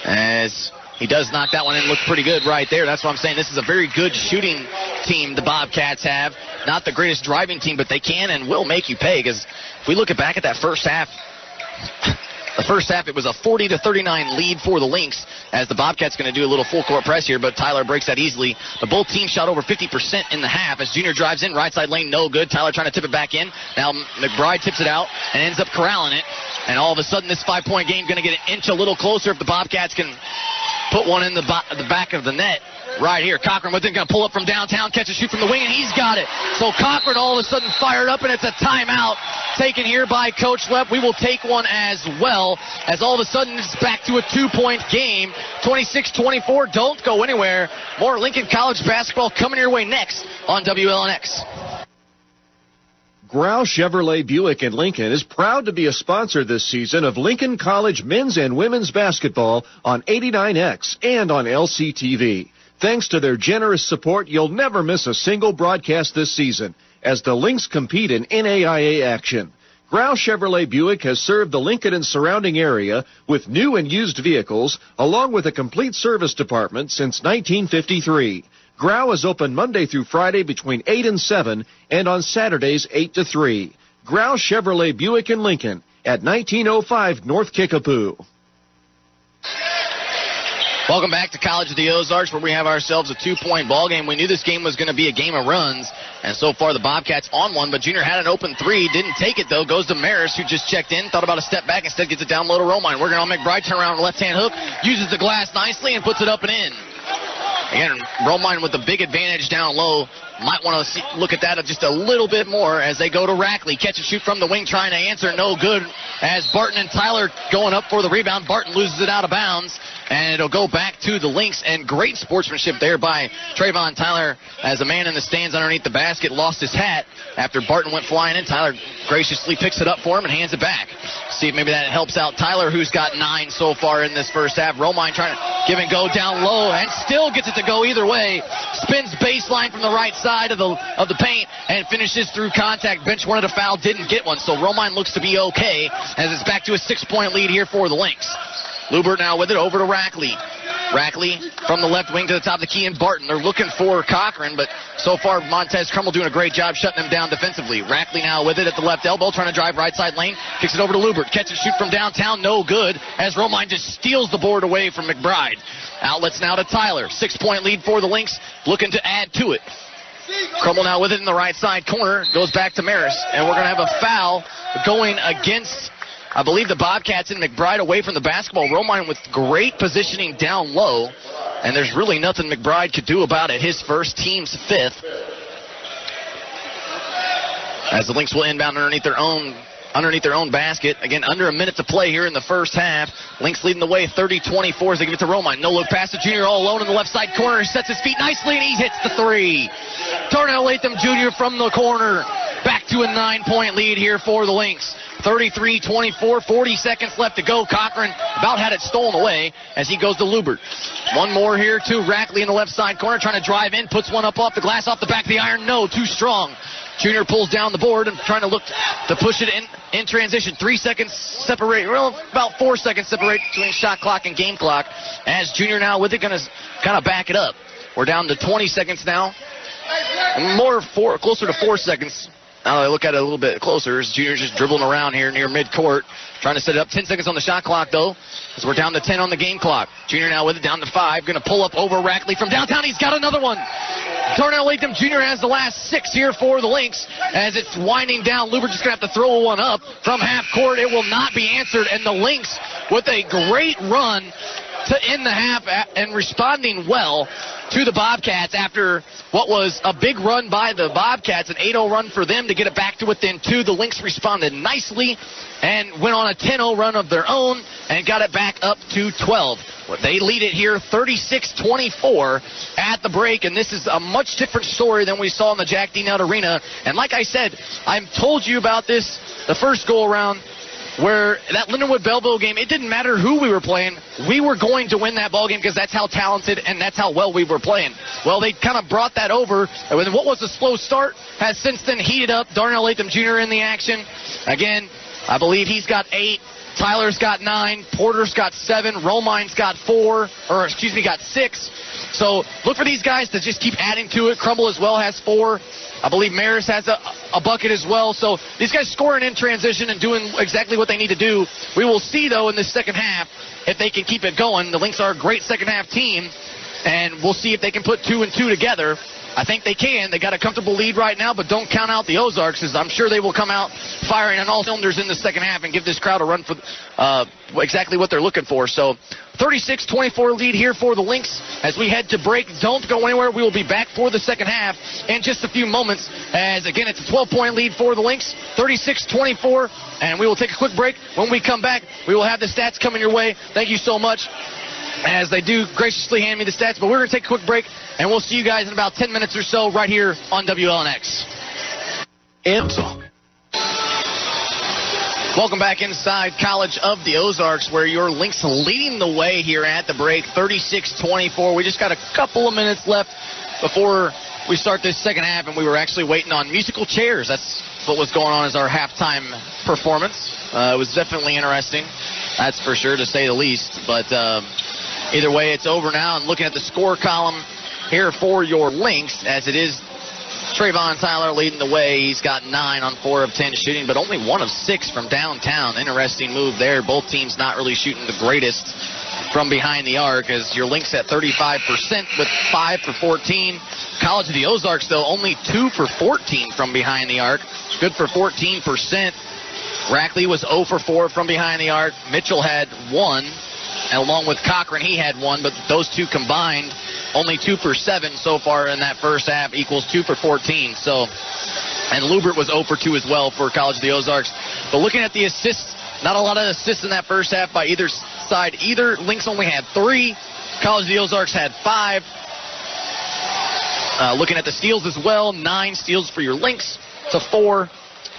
as he does knock that one in. Looks pretty good right there. That's what I'm saying. This is a very good shooting team the Bobcats have. Not the greatest driving team, but they can and will make you pay, because if we look back at that first half, the first half, it was a 40-39 lead for the Lynx, as the Bobcats going to do a little full court press here, but Tyler breaks that easily. But both teams shot over 50% in the half, as Junior drives in, right side lane, no good. Tyler trying to tip it back in. Now McBride tips it out and ends up corralling it. And all of a sudden, this 5-point game going to get an inch a little closer if the Bobcats can put one in the back of the net. Right here, Cochran with it, going to pull up from downtown, catch a shoot from the wing, and he's got it. So Cochran all of a sudden fired up, and it's a timeout taken here by Coach Lepp. We will take one as well, as all of a sudden it's back to a 2-point game. 26-24, don't go anywhere. More Lincoln College basketball coming your way next on WLNX. Grau Chevrolet Buick in Lincoln is proud to be a sponsor this season of Lincoln College men's and women's basketball on 89X and on LCTV. Thanks to their generous support, you'll never miss a single broadcast this season as the Lynx compete in NAIA action. Grau Chevrolet Buick has served the Lincoln and surrounding area with new and used vehicles, along with a complete service department since 1953. Grau is open Monday through Friday between 8 and 7, and on Saturdays 8 to 3. Grau Chevrolet Buick in Lincoln at 1905 North Kickapoo. Welcome back to College of the Ozarks, where we have ourselves a 2-point ball game. We knew this game was going to be a game of runs, and so far the Bobcats on one, but Junior had an open three, didn't take it though, goes to Maris, who just checked in, thought about a step back, instead gets it down low to Romine. Working on McBride, turn around left-hand hook, uses the glass nicely and puts it up and in. Again, Romine with the big advantage down low. Might want to look at that just a little bit more as they go to Rackley. Catch and shoot from the wing, trying to answer, no good, as Barton and Tyler going up for the rebound. Barton loses it out of bounds, and it'll go back to the Lynx. And great sportsmanship there by Trayvon Tyler, as a man in the stands underneath the basket lost his hat after Barton went flying in. Tyler graciously picks it up for him and hands it back. See if maybe that helps out Tyler, who's got 9 so far in this first half. Romine trying to give and go down low, and still gets it to go either way. Spins baseline from the right side of the paint and finishes through contact. Bench wanted a foul, didn't get one, so Romine looks to be okay, as it's back to a 6-point lead here for the Lynx. Lubert now with it over to Rackley. Rackley from the left wing to the top of the key, and Barton. They're looking for Cochran, but so far Montez Crummell doing a great job shutting them down defensively. Rackley now with it at the left elbow, trying to drive right side lane. Kicks it over to Lubert. Catch and shoot from downtown, no good, as Romine just steals the board away from McBride. Outlets now to Tyler. 6-point lead for the Lynx, looking to add to it. Crummell now with it in the right side corner. Goes back to Maris, and we're going to have a foul going against, I believe, the Bobcats, and McBride away from the basketball. Romine with great positioning down low, and there's really nothing McBride could do about it. His first, team's fifth. As the Lynx will inbound underneath their own basket. Again, under a minute to play here in the first half. Lynx leading the way 30-24 as they give it to Romine. No look pass to Junior all alone in the left side corner. He sets his feet nicely, and he hits the three. Darnell Latham Jr. from the corner. Back to a 9-point lead here for the Lynx. 33-24, 40 seconds left to go. Cochran about had it stolen away as he goes to Lubert. One more here to Rackley in the left side corner, trying to drive in, puts one up off the glass, off the back of the iron. No, too strong. Junior pulls down the board and trying to look to push it in transition. 3 seconds separate, well, about 4 seconds separate between shot clock and game clock. As Junior now with it, going to kind of back it up. We're down to 20 seconds now. Closer to 4 seconds. Now I look at it a little bit closer as Junior's just dribbling around here near midcourt, trying to set it up. 10 seconds on the shot clock, though, as we're down to 10 on the game clock. Junior now with it down to 5. Going to pull up over Rackley from downtown. He's got another one. Darnell Latham Jr. has the last 6 here for the Lynx. As it's winding down, Lubert just going to have to throw one up from half court. It will not be answered, and the Lynx with a great run to end the half and responding well to the Bobcats after what was a big run by the Bobcats, an 8-0 run for them to get it back to within 2. The Lynx responded nicely and went on a 10-0 run of their own and got it back up to 12. They lead it here 36-24 at the break, and this is a much different story than we saw in the Jack D. Nutt Arena. And like I said, I've told you about this the first go-around, where that Lindenwood-Belleville game, it didn't matter who we were playing. We were going to win that ball game because that's how talented and that's how well we were playing. Well, they kind of brought that over. And what was a slow start has since then heated up. Darnell Latham Jr. in the action. Again, I believe he's got 8. Tyler's got 9. Porter's got 7. Romine's got 6. So look for these guys to just keep adding to it. Crumble as well has 4. I believe Maris has a bucket as well. So these guys scoring in transition and doing exactly what they need to do. We will see, though, in this second half if they can keep it going. The Lynx are a great second-half team, and we'll see if they can put 2 and 2 together. I think they can. They got a comfortable lead right now, but don't count out the Ozarks, as I'm sure they will come out firing on all cylinders in the second half and give this crowd a run for exactly what they're looking for. So 36-24 lead here for the Lynx as we head to break. Don't go anywhere. We will be back for the second half in just a few moments, as, again, it's a 12-point lead for the Lynx, 36-24, and we will take a quick break. When we come back, we will have the stats coming your way. Thank you so much, as they do graciously hand me the stats. But we're going to take a quick break, and we'll see you guys in about 10 minutes or so right here on WLNX. Welcome back inside College of the Ozarks, where your Lynx leading the way here at the break, 36-24. We just got a couple of minutes left before we start this second half, and we were actually waiting on musical chairs. That's what was going on as our halftime performance. It was definitely interesting, that's for sure, to say the least. But either way, it's over now, and looking at the score column here for your Lynx, as it is Trayvon Tyler leading the way. He's got 9 on 4 of 10 shooting, but only 1 of 6 from downtown. Interesting move there. Both teams not really shooting the greatest from behind the arc, as your Lynx at 35% with 5 for 14. College of the Ozarks, though, only 2 for 14 from behind the arc. Good for 14%. Rackley was 0 for 4 from behind the arc. Mitchell had 1, and along with Cochran, he had 1, but those two combined, only 2 for 7 so far in that first half, equals 2 for 14. So, and Lubert was 0 for 2 as well for College of the Ozarks. But looking at the assists, not a lot of assists in that first half by either side. Either Lynx only had 3. College of the Ozarks had 5. Looking at the steals as well, 9 steals for your Lynx to 4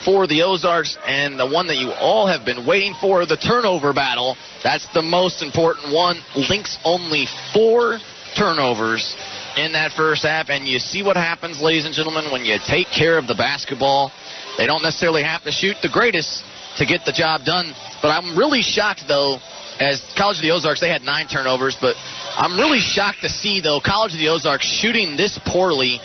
for the Ozarks. And the one that you all have been waiting for, the turnover battle, that's the most important one. Lynx only 4 turnovers in that first half, and you see what happens, ladies and gentlemen, when you take care of the basketball. They don't necessarily have to shoot the greatest to get the job done, but I'm really shocked, though, as College of the Ozarks, they had 9 turnovers, but I'm really shocked to see, though, College of the Ozarks shooting this poorly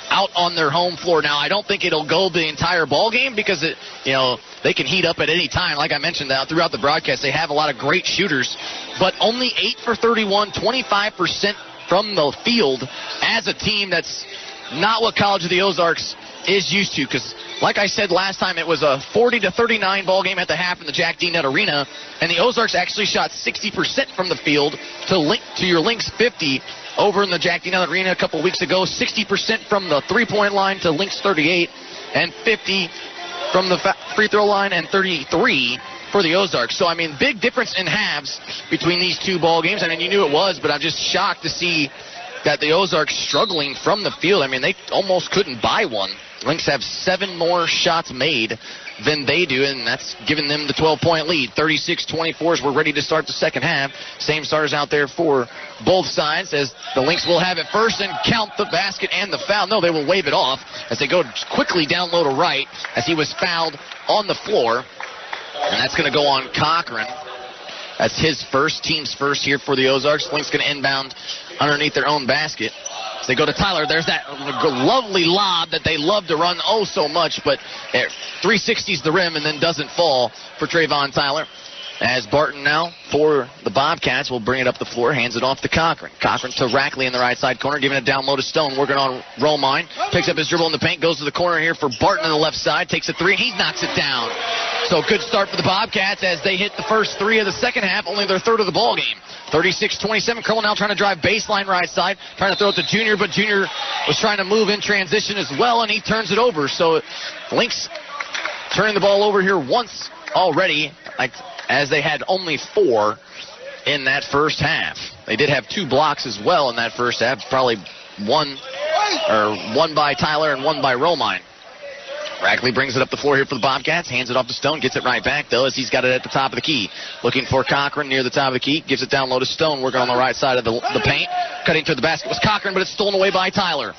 out on their home floor. Now, I don't think it'll go the entire ball game because they can heat up at any time. Like I mentioned throughout the broadcast, they have a lot of great shooters, but only 8 for 31, 25% from the field as a team. That's not what College of the Ozarks is used to, because like I said last time, it was a 40-39 ball game at the half in the Jack D. Nutt Arena, and the Ozarks actually shot 60% from the field to your Lynx 50 over in the Jack D. Nutt Arena a couple weeks ago. 60% from the three-point line to Lynx 38, and 50 from the free throw line, and 33 for the Ozarks. So, I mean, big difference in halves between these two ball games. I mean, you knew it was, but I'm just shocked to see that the Ozarks struggling from the field. I mean, they almost couldn't buy one. Lynx have 7 more shots made than they do, and that's giving them the 12-point lead. 36-24 as we're ready to start the second half. Same starters out there for both sides, as the Lynx will have it first and count the basket and the foul. No, they will wave it off as they go quickly down low to right as he was fouled on the floor. And that's going to go on Cochran. That's his first, team's first here for the Ozarks. Lynx going to inbound underneath their own basket. As they go to Tyler, there's that lovely lob that they love to run oh so much, but 360s the rim and then doesn't fall for Trayvon Tyler. As Barton now for the Bobcats will bring it up the floor, hands it off to Cochran. Cochran to Rackley in the right side corner, giving it down low to Stone, working on Romine. Picks up his dribble in the paint, goes to the corner here for Barton on the left side, takes a three, he knocks it down. So good start for the Bobcats as they hit the first 3 of the second half, only their third of the ball game. 36-27, Curl now trying to drive baseline right side, trying to throw it to Junior, but Junior was trying to move in transition as well, and he turns it over. So Lynx turning the ball over here once already, as they had only 4 in that first half. They did have 2 blocks as well in that first half, probably one by Tyler and one by Romine. Rackley brings it up the floor here for the Bobcats, hands it off to Stone, gets it right back, though, as he's got it at the top of the key. Looking for Cochran near the top of the key, gives it down low to Stone, working on the right side of the paint. Cutting to the basket was Cochran, but it's stolen away by Tyler.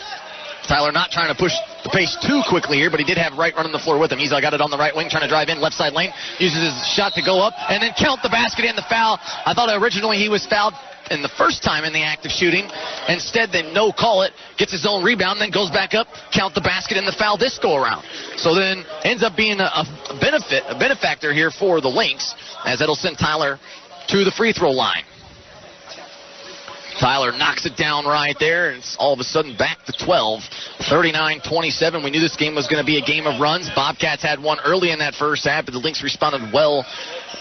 Tyler not trying to push the pace too quickly here, but he did have Wright running the floor with him. He's got it on the right wing, trying to drive in, left side lane, uses his shot to go up, and then count the basket and the foul. I thought originally he was fouled in the first time in the act of shooting. Instead, they no call it, gets his own rebound, then goes back up, count the basket and the foul this go around. So then ends up being a benefactor here for the Lynx, as it'll send Tyler to the free throw line. Tyler knocks it down right there, and it's all of a sudden back to 12. 39-27. We knew this game was going to be a game of runs. Bobcats had one early in that first half, but the Lynx responded well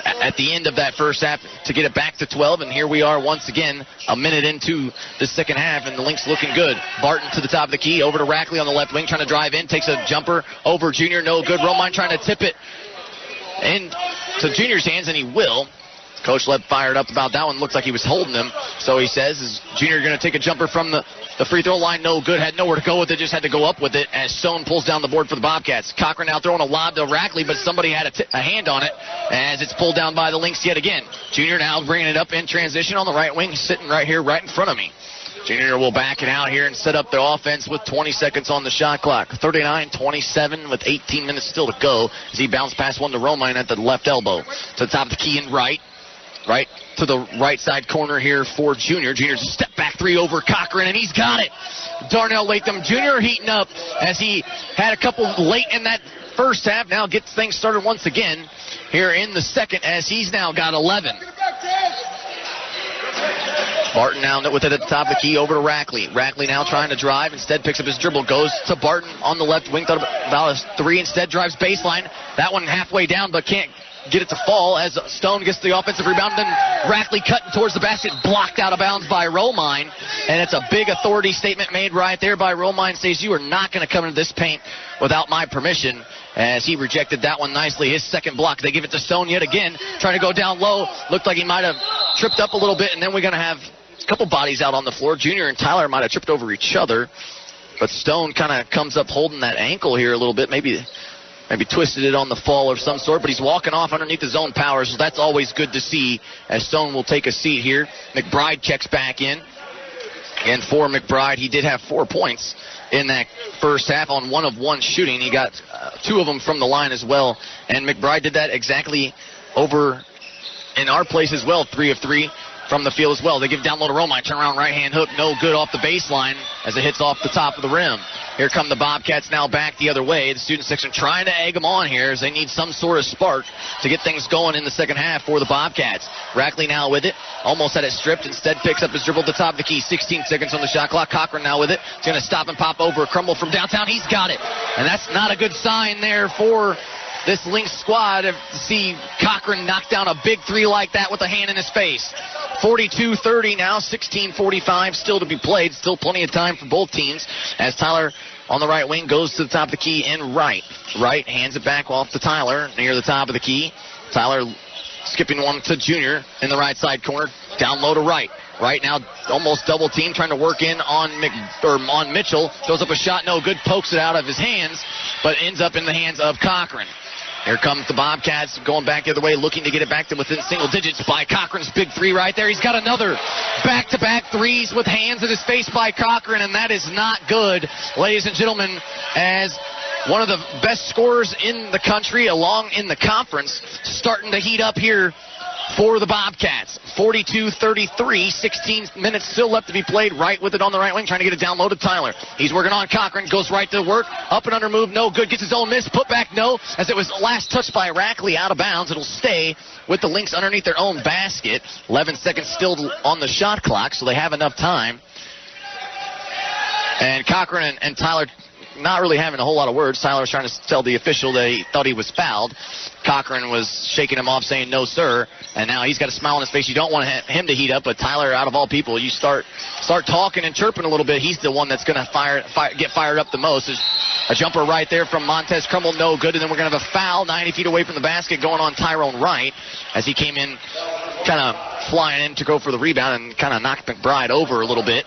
at the end of that first half to get it back to 12, and here we are once again a minute into the second half, and the Lynx looking good. Barton to the top of the key, over to Rackley on the left wing, trying to drive in, takes a jumper over Junior, no good. Romine trying to tip it into Junior's hands, and he will. Coach Leb fired up about that one. Looks like he was holding him. So he says, is Junior going to take a jumper from the free throw line? No good. Had nowhere to go with it. Just had to go up with it as Stone pulls down the board for the Bobcats. Cochran now throwing a lob to Rackley, but somebody had a hand on it as it's pulled down by the Lynx yet again. Junior now bringing it up in transition on the right wing, sitting right here, right in front of me. Junior will back it out here and set up the offense with 20 seconds on the shot clock. 39-27 with 18 minutes still to go as he bounced past one to Romine at the left elbow. To the top of the key and right to the right side corner here for Junior. Junior's a step back 3 over Cochran, and he's got it. Darnell Latham Jr. heating up as he had a couple late in that first half. Now gets things started once again here in the second as he's now got 11. Barton now with it at the top of the key over to Rackley. Rackley now trying to drive. Instead picks up his dribble. Goes to Barton on the left wing. Thought about a 3. Instead drives baseline. That one halfway down but can't get it to fall as Stone gets the offensive rebound. Then Rackley cutting towards the basket, blocked out of bounds by Romine. And it's a big authority statement made right there by Romine. Says, you are not going to come into this paint without my permission, as he rejected that one nicely. His second block. They give it to Stone yet again, trying to go down low. Looked like he might have tripped up a little bit, and then we're going to have a couple bodies out on the floor. Junior and Tyler might have tripped over each other, but Stone kind of comes up holding that ankle here a little bit. Maybe twisted it on the fall of some sort, but he's walking off underneath his own power, so that's always good to see as Stone will take a seat here. McBride checks back in. And for McBride, he did have 4 points in that first half on 1 of 1 shooting. He got 2 of them from the line as well, and McBride did that exactly over in our place as well, 3 of 3 from the field as well. They give down low to Romine. Turn around right-hand hook. No good off the baseline as it hits off the top of the rim. Here come the Bobcats now back the other way. The student section trying to egg them on here as they need some sort of spark to get things going in the second half for the Bobcats. Rackley now with it. Almost had it stripped. Instead picks up his dribble at the top of the key. 16 seconds on the shot clock. Cochran now with it. He's going to stop and pop over. A crumble from downtown. He's got it. And that's not a good sign there for this Lynx squad to see Cochran knock down a big three like that with a hand in his face. 42-30 now, 16:45 still to be played. Still plenty of time for both teams as Tyler on the right wing goes to the top of the key and right. Right, hands it back off to Tyler near the top of the key. Tyler skipping one to Junior in the right side corner. Down low to right. Right now, almost double team, trying to work in on Mitchell. Throws up a shot, no good, pokes it out of his hands, but ends up in the hands of Cochran. Here comes the Bobcats going back the other way, looking to get it back to within single digits by Cochran's big three right there. He's got another back-to-back threes with hands in his face by Cochran, and that is not good, ladies and gentlemen, as one of the best scorers in the country, along in the conference, starting to heat up here for the Bobcats. 42-33, 16 minutes still left to be played. Right with it on the right wing, trying to get it down low to Tyler. He's working on Cochran, goes right to work. Up and under move, no good. Gets his own miss, put back, no. As it was last touched by Rackley, out of bounds. It'll stay with the Lynx underneath their own basket. 11 seconds still on the shot clock, so they have enough time. And Cochran and Tyler not really having a whole lot of words. Tyler was trying to tell the official that he thought he was fouled. Cochran was shaking him off, saying, no, sir. And now he's got a smile on his face. You don't want him to heat up, but Tyler, out of all people, you start talking and chirping a little bit. He's the one that's going to get fired up the most. There's a jumper right there from Montez Crumble, no good. And then we're going to have a foul 90 feet away from the basket going on Tyrone Wright as he came in kind of flying in to go for the rebound and kind of knocked McBride over a little bit.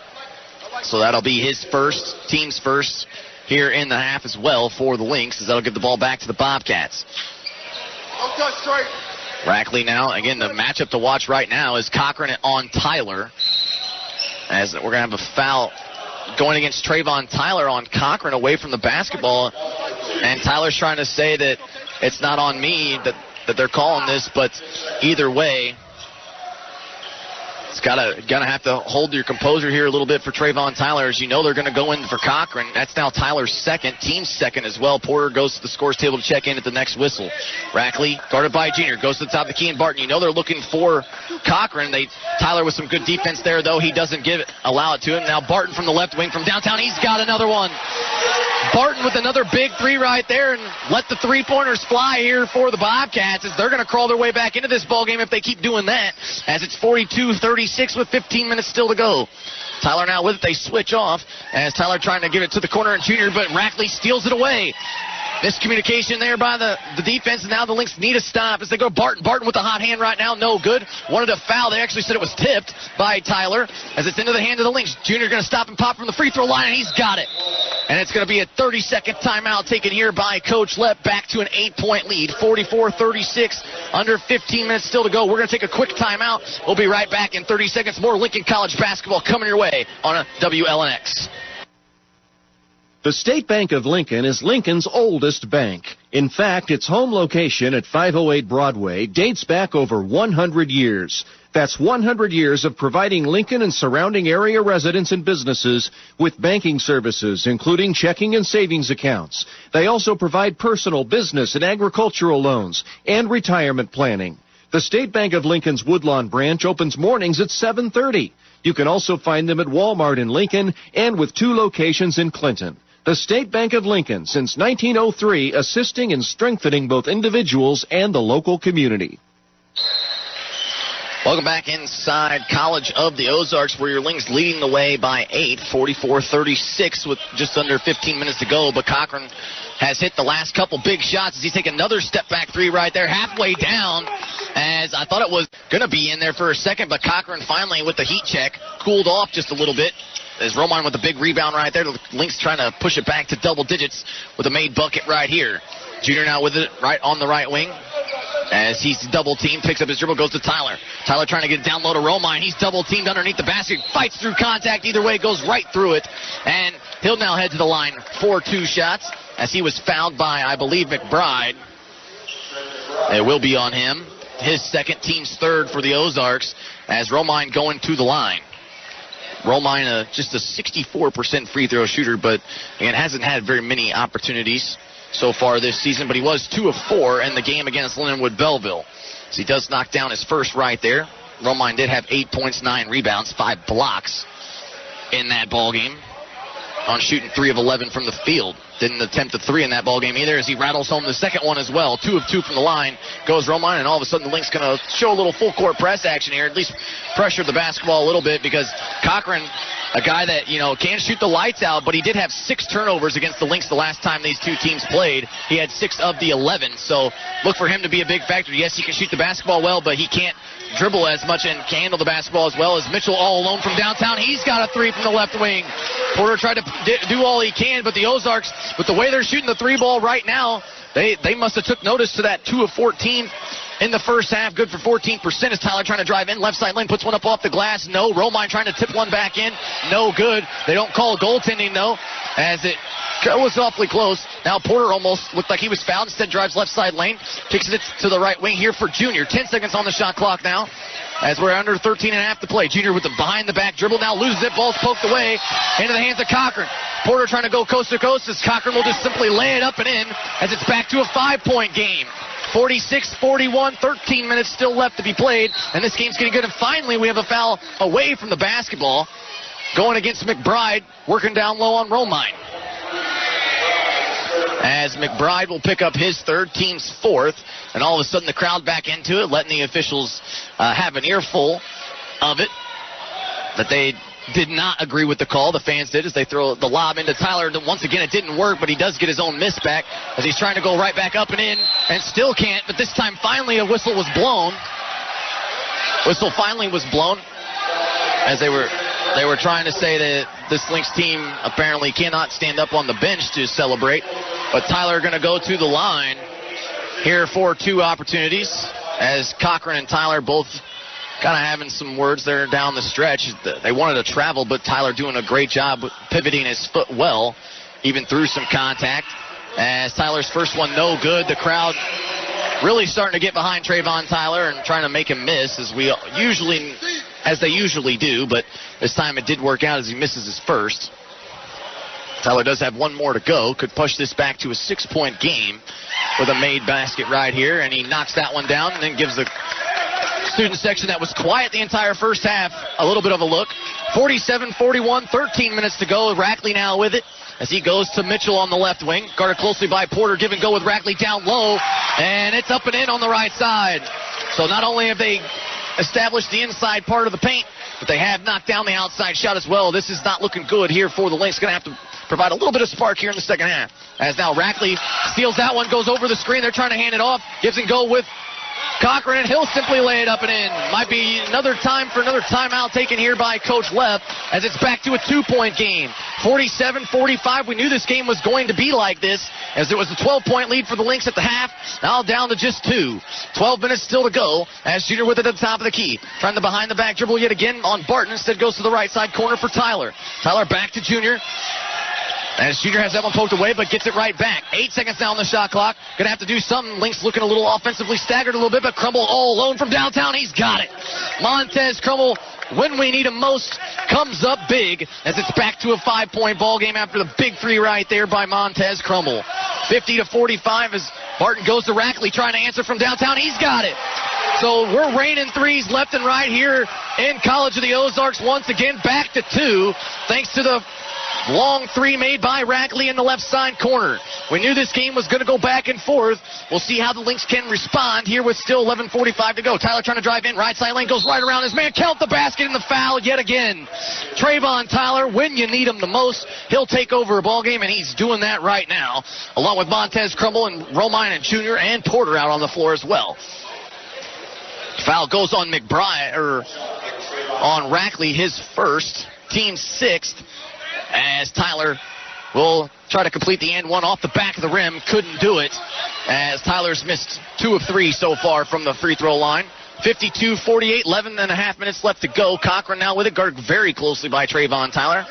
So that'll be his first, team's first here in the half as well for the Lynx, as that'll give the ball back to the Bobcats. Rackley now, again, the matchup to watch right now is Cochran on Tyler, as we're going to have a foul going against Trayvon Tyler on Cochran away from the basketball, and Tyler's trying to say that it's not on me that they're calling this, but either way, it's gotta have to hold your composure here a little bit for Trayvon Tyler. As you know, they're going to go in for Cochran. That's now Tyler's second, team's second as well. Porter goes to the scores table to check in at the next whistle. Rackley, guarded by Junior, goes to the top of the key, and Barton. You know they're looking for Cochran. Tyler with some good defense there, though. He doesn't allow it to him. Now Barton from the left wing from downtown. He's got another one. Barton with another big three right there, and let the three-pointers fly here for the Bobcats, as they're going to crawl their way back into this ballgame if they keep doing that, as it's 42-36 with 15 minutes still to go. Tyler now with it. They switch off as Tyler trying to give it to the corner and Junior, but Rackley steals it away. Miscommunication there by the defense, and now the Lynx need a stop as they go Barton. Barton with the hot hand right now, no good. Wanted a foul. They actually said it was tipped by Tyler as it's into the hand of the Lynx. Junior going to stop and pop from the free throw line, and he's got it. And it's going to be a 30-second timeout taken here by Coach Lepp, back to an 8-point lead. 44-36, under 15 minutes still to go. We're going to take a quick timeout. We'll be right back in 30 seconds. More Lincoln College basketball coming your way on a WLNX. The State Bank of Lincoln is Lincoln's oldest bank. In fact, its home location at 508 Broadway dates back over 100 years. That's 100 years of providing Lincoln and surrounding area residents and businesses with banking services, including checking and savings accounts. They also provide personal, business, and agricultural loans and retirement planning. The State Bank of Lincoln's Woodlawn branch opens mornings at 7:30. You can also find them at Walmart in Lincoln and with 2 locations in Clinton. The State Bank of Lincoln, since 1903, assisting and strengthening both individuals and the local community. Welcome back inside College of the Ozarks, where your Lynx leading the way by 8, 44-36 with just under 15 minutes to go. But Cochran has hit the last couple big shots as he takes another step-back three right there, halfway down, as I thought it was going to be in there for a second, but Cochran finally, with the heat check, cooled off just a little bit. As Romine with the big rebound right there. The Lynx trying to push it back to double digits with a made bucket right here. Junior now with it right on the right wing. As he's double teamed, picks up his dribble, goes to Tyler. Tyler trying to get it down low to Romine. He's double teamed underneath the basket, fights through contact. Either way, goes right through it. And he'll now head to the line for 2 shots as he was fouled by, I believe, McBride. It will be on him. his second, team's third for the Ozarks, as Romine going to the line. Romine, just a 64% free throw shooter, but again, hasn't had very many opportunities so far this season, but he was 2 of 4 in the game against Lindenwood Belleville. So he does knock down his first right there. Romine did have 8 points, 9 rebounds, 5 blocks in that ball game on shooting 3 of 11 from the field. Didn't attempt a 3 in that ball game either, as he rattles home the second one as well. 2 of 2 from the line goes Romine, and all of a sudden the Lynx going to show a little full court press action here, at least pressure the basketball a little bit, because Cochran, a guy that, can shoot the lights out, but he did have 6 turnovers against the Lynx the last time these two teams played. He had 6 of the 11, so look for him to be a big factor. Yes, he can shoot the basketball well, but he can't dribble as much and can handle the basketball as well. As Mitchell all alone from downtown, he's got a 3 from the left wing. Porter tried to do all he can, but the Ozarks, with the way they're shooting the 3 ball right now, they must have took notice to that 2 of 14 in the first half. Good for 14%. As Tyler trying to drive in, left side lane, puts one up off the glass. No. Romine trying to tip one back in. No good. They don't call goaltending, though, as it was awfully close. Now Porter almost looked like he was fouled. Instead drives left side lane. Kicks it to the right wing here for Junior. 10 seconds on the shot clock now, as we're under 13.5 to play. Junior with the behind-the-back dribble. Now loses it. Ball's poked away into the hands of Cochran. Porter trying to go coast to coast, as Cochran will just simply lay it up and in, as it's back to a 5-point game. 46-41, 13 minutes still left to be played, and this game's getting good. And finally, we have a foul away from the basketball going against McBride, working down low on Romine. As McBride will pick up his third, team's fourth, and all of a sudden the crowd back into it, letting the officials have an earful of it. That they did not agree with the call. The fans did, as they throw the lob into Tyler. Once again, it didn't work, but he does get his own miss back, as he's trying to go right back up and in, and still can't. But this time, finally, a whistle was blown. Whistle finally was blown, as they were trying to say that this Lynx team apparently cannot stand up on the bench to celebrate. But Tyler going to go to the line here for 2 opportunities, as Cochran and Tyler both kind of having some words there down the stretch. They wanted to travel, but Tyler doing a great job pivoting his foot well, even through some contact. As Tyler's first one no good, the crowd really starting to get behind Trayvon Tyler and trying to make him miss, as they usually do, but this time it did work out, as he misses his first. Tyler does have one more to go. Could push this back to a 6-point game with a made basket right here, and he knocks that one down and then gives the student section that was quiet the entire first half a little bit of a look. 47-41, 13 minutes to go. Rackley now with it, as he goes to Mitchell on the left wing. Guarded closely by Porter. Give and go with Rackley down low, and it's up and in on the right side. So not only have they established the inside part of the paint, but they have knocked down the outside shot as well. This is not looking good here for the Lynx. Going to have to provide a little bit of spark here in the second half, as now Rackley steals that one, goes over the screen. They're trying to hand it off. Gives and go with Cochran, and he'll simply lay it up and in. Might be another time for another timeout taken here by Coach Lepp, as it's back to a 2-point game. 47-45. We knew this game was going to be like this, as it was a 12-point lead for the Lynx at the half. Now down to just 2. 12 minutes still to go, as Junior with it at the top of the key. Trying to behind-the-back dribble yet again on Barton. Instead goes to the right side corner for Tyler. Tyler back to Junior. As Junior has that one poked away, but gets it right back. 8 seconds now on the shot clock. Going to have to do something. Lynx looking a little offensively staggered a little bit, but Crumble all alone from downtown. He's got it. Montez Crumble, when we need him most, comes up big, as it's back to a 5-point ball game after the big 3 right there by Montez Crumble. 50-45 as Barton goes to Rackley trying to answer from downtown. He's got it. So we're raining 3s left and right here in College of the Ozarks once again. Back to 2, thanks to the long 3 made by Rackley in the left side corner. We knew this game was going to go back and forth. We'll see how the Lynx can respond here with still 11:45 to go. Tyler trying to drive in. Right side lane goes right around his man. Count the basket and the foul yet again. Trayvon Tyler, when you need him the most, he'll take over a ball game, and he's doing that right now, along with Montez Crumble and Romine and Junior and Porter out on the floor as well. Foul goes on McBride, or on Rackley, his first, team 6th. As Tyler will try to complete the and one off the back of the rim. Couldn't do it, as Tyler's missed 2 of 3 so far from the free throw line. 52-48, 11.5 minutes left to go. Cochran now with it, guarded very closely by Trayvon Tyler.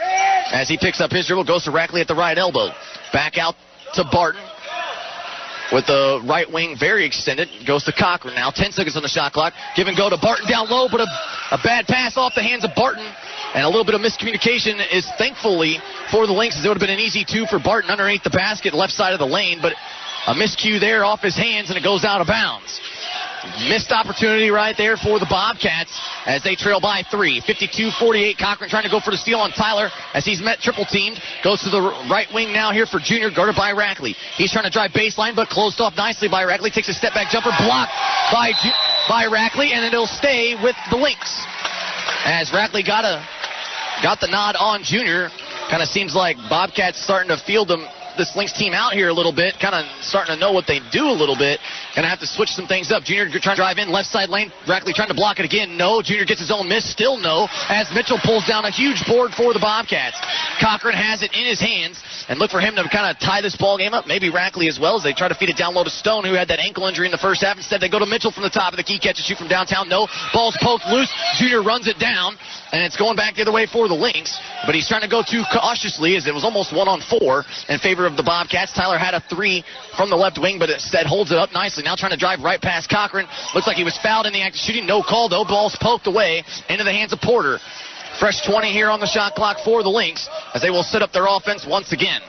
As he picks up his dribble, goes to Rackley at the right elbow. Back out to Barton. with the right wing very extended. Goes to Cochran now. 10 seconds on the shot clock. Give and go to Barton down low, but a bad pass off the hands of Barton. And a little bit of miscommunication is thankfully for the Lynx. It would have been an easy 2 for Barton underneath the basket, left side of the lane, but a miscue there off his hands, and it goes out of bounds. Missed opportunity right there for the Bobcats as they trail by 3. 52-48. Cochran trying to go for the steal on Tyler as he's met triple teamed. Goes to the right wing now here for Junior, guarded by Rackley. He's trying to drive baseline, but closed off nicely by Rackley. Takes a step back jumper, blocked by Rackley, and it'll stay with the Lynx. As Rackley got the nod on Junior. Kind of seems like Bobcats starting to field this Lynx team out here a little bit, kind of starting to know what they do a little bit. Going to have to switch some things up. Junior trying to drive in, left side lane. Rackley trying to block it again. No. Junior gets his own miss. Still no. As Mitchell pulls down a huge board for the Bobcats. Cochran has it in his hands and look for him to kind of tie this ball game up. Maybe Rackley as well as they try to feed it down low to Stone, who had that ankle injury in the first half. Instead, they go to Mitchell from the top of the key. Catch and shoot from downtown. No. Ball's poked loose. Junior runs it down, and it's going back the other way for the Lynx. But he's trying to go too cautiously as it was almost 1-on-4 in favor of the Bobcats. Tyler had a 3 from the left wing, but instead holds it up nicely. Now trying to drive right past Cochran. Looks like he was fouled in the act of shooting. No call, though. Ball's poked away into the hands of Porter. Fresh 20 here on the shot clock for the Lynx as they will set up their offense once again.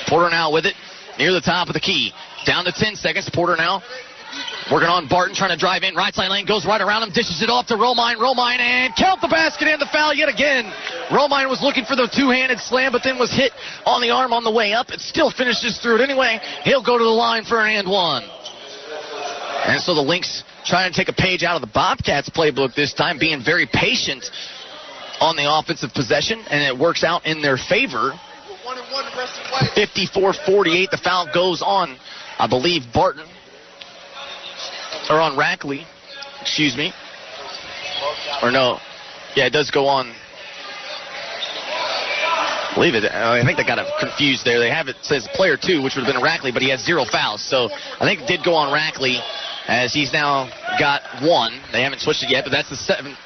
Porter now with it near the top of the key. Down to 10 seconds. Porter now working on Barton, trying to drive in. Right side lane, goes right around him, dishes it off to Romine. Romine, and count the basket and the foul yet again. Romine was looking for the two-handed slam, but then was hit on the arm on the way up. It still finishes through it anyway. He'll go to the line for an and one. And so the Lynx trying to take a page out of the Bobcats playbook this time, being very patient on the offensive possession, and it works out in their favor. 54-48, the foul goes on, I believe, Barton. Or on Rackley, excuse me. Or no. Yeah, it does go on. I believe it. I think they got it confused there. They have it says player 2, which would have been Rackley, but he has 0 fouls. So I think it did go on Rackley as he's now got 1. They haven't switched it yet, but that's the 7th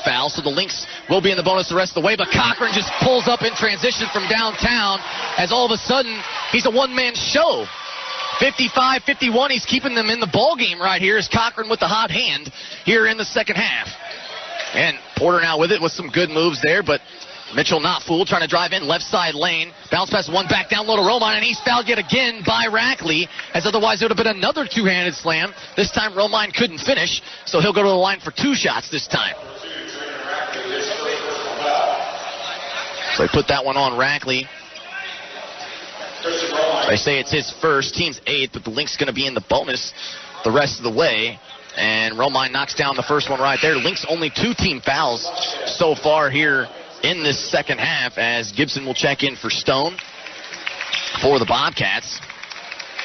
foul. So the Lynx will be in the bonus the rest of the way, but Cochran just pulls up in transition from downtown as all of a sudden he's a one-man show. 55-51, he's keeping them in the ball game right here as Cochran with the hot hand here in the second half. And Porter now with it with some good moves there, but Mitchell not fooled, trying to drive in left side lane. Bounce pass one back down low to Romine, and he's fouled yet again by Rackley, as otherwise it would have been another two-handed slam. This time Romine couldn't finish, so he'll go to the line for 2 shots this time. So they put that one on Rackley. They say it's his first, team's 8th, but the Lynx going to be in the bonus the rest of the way. And Romine knocks down the first one right there. Lynx only 2 team fouls so far here in this second half as Gibson will check in for Stone for the Bobcats.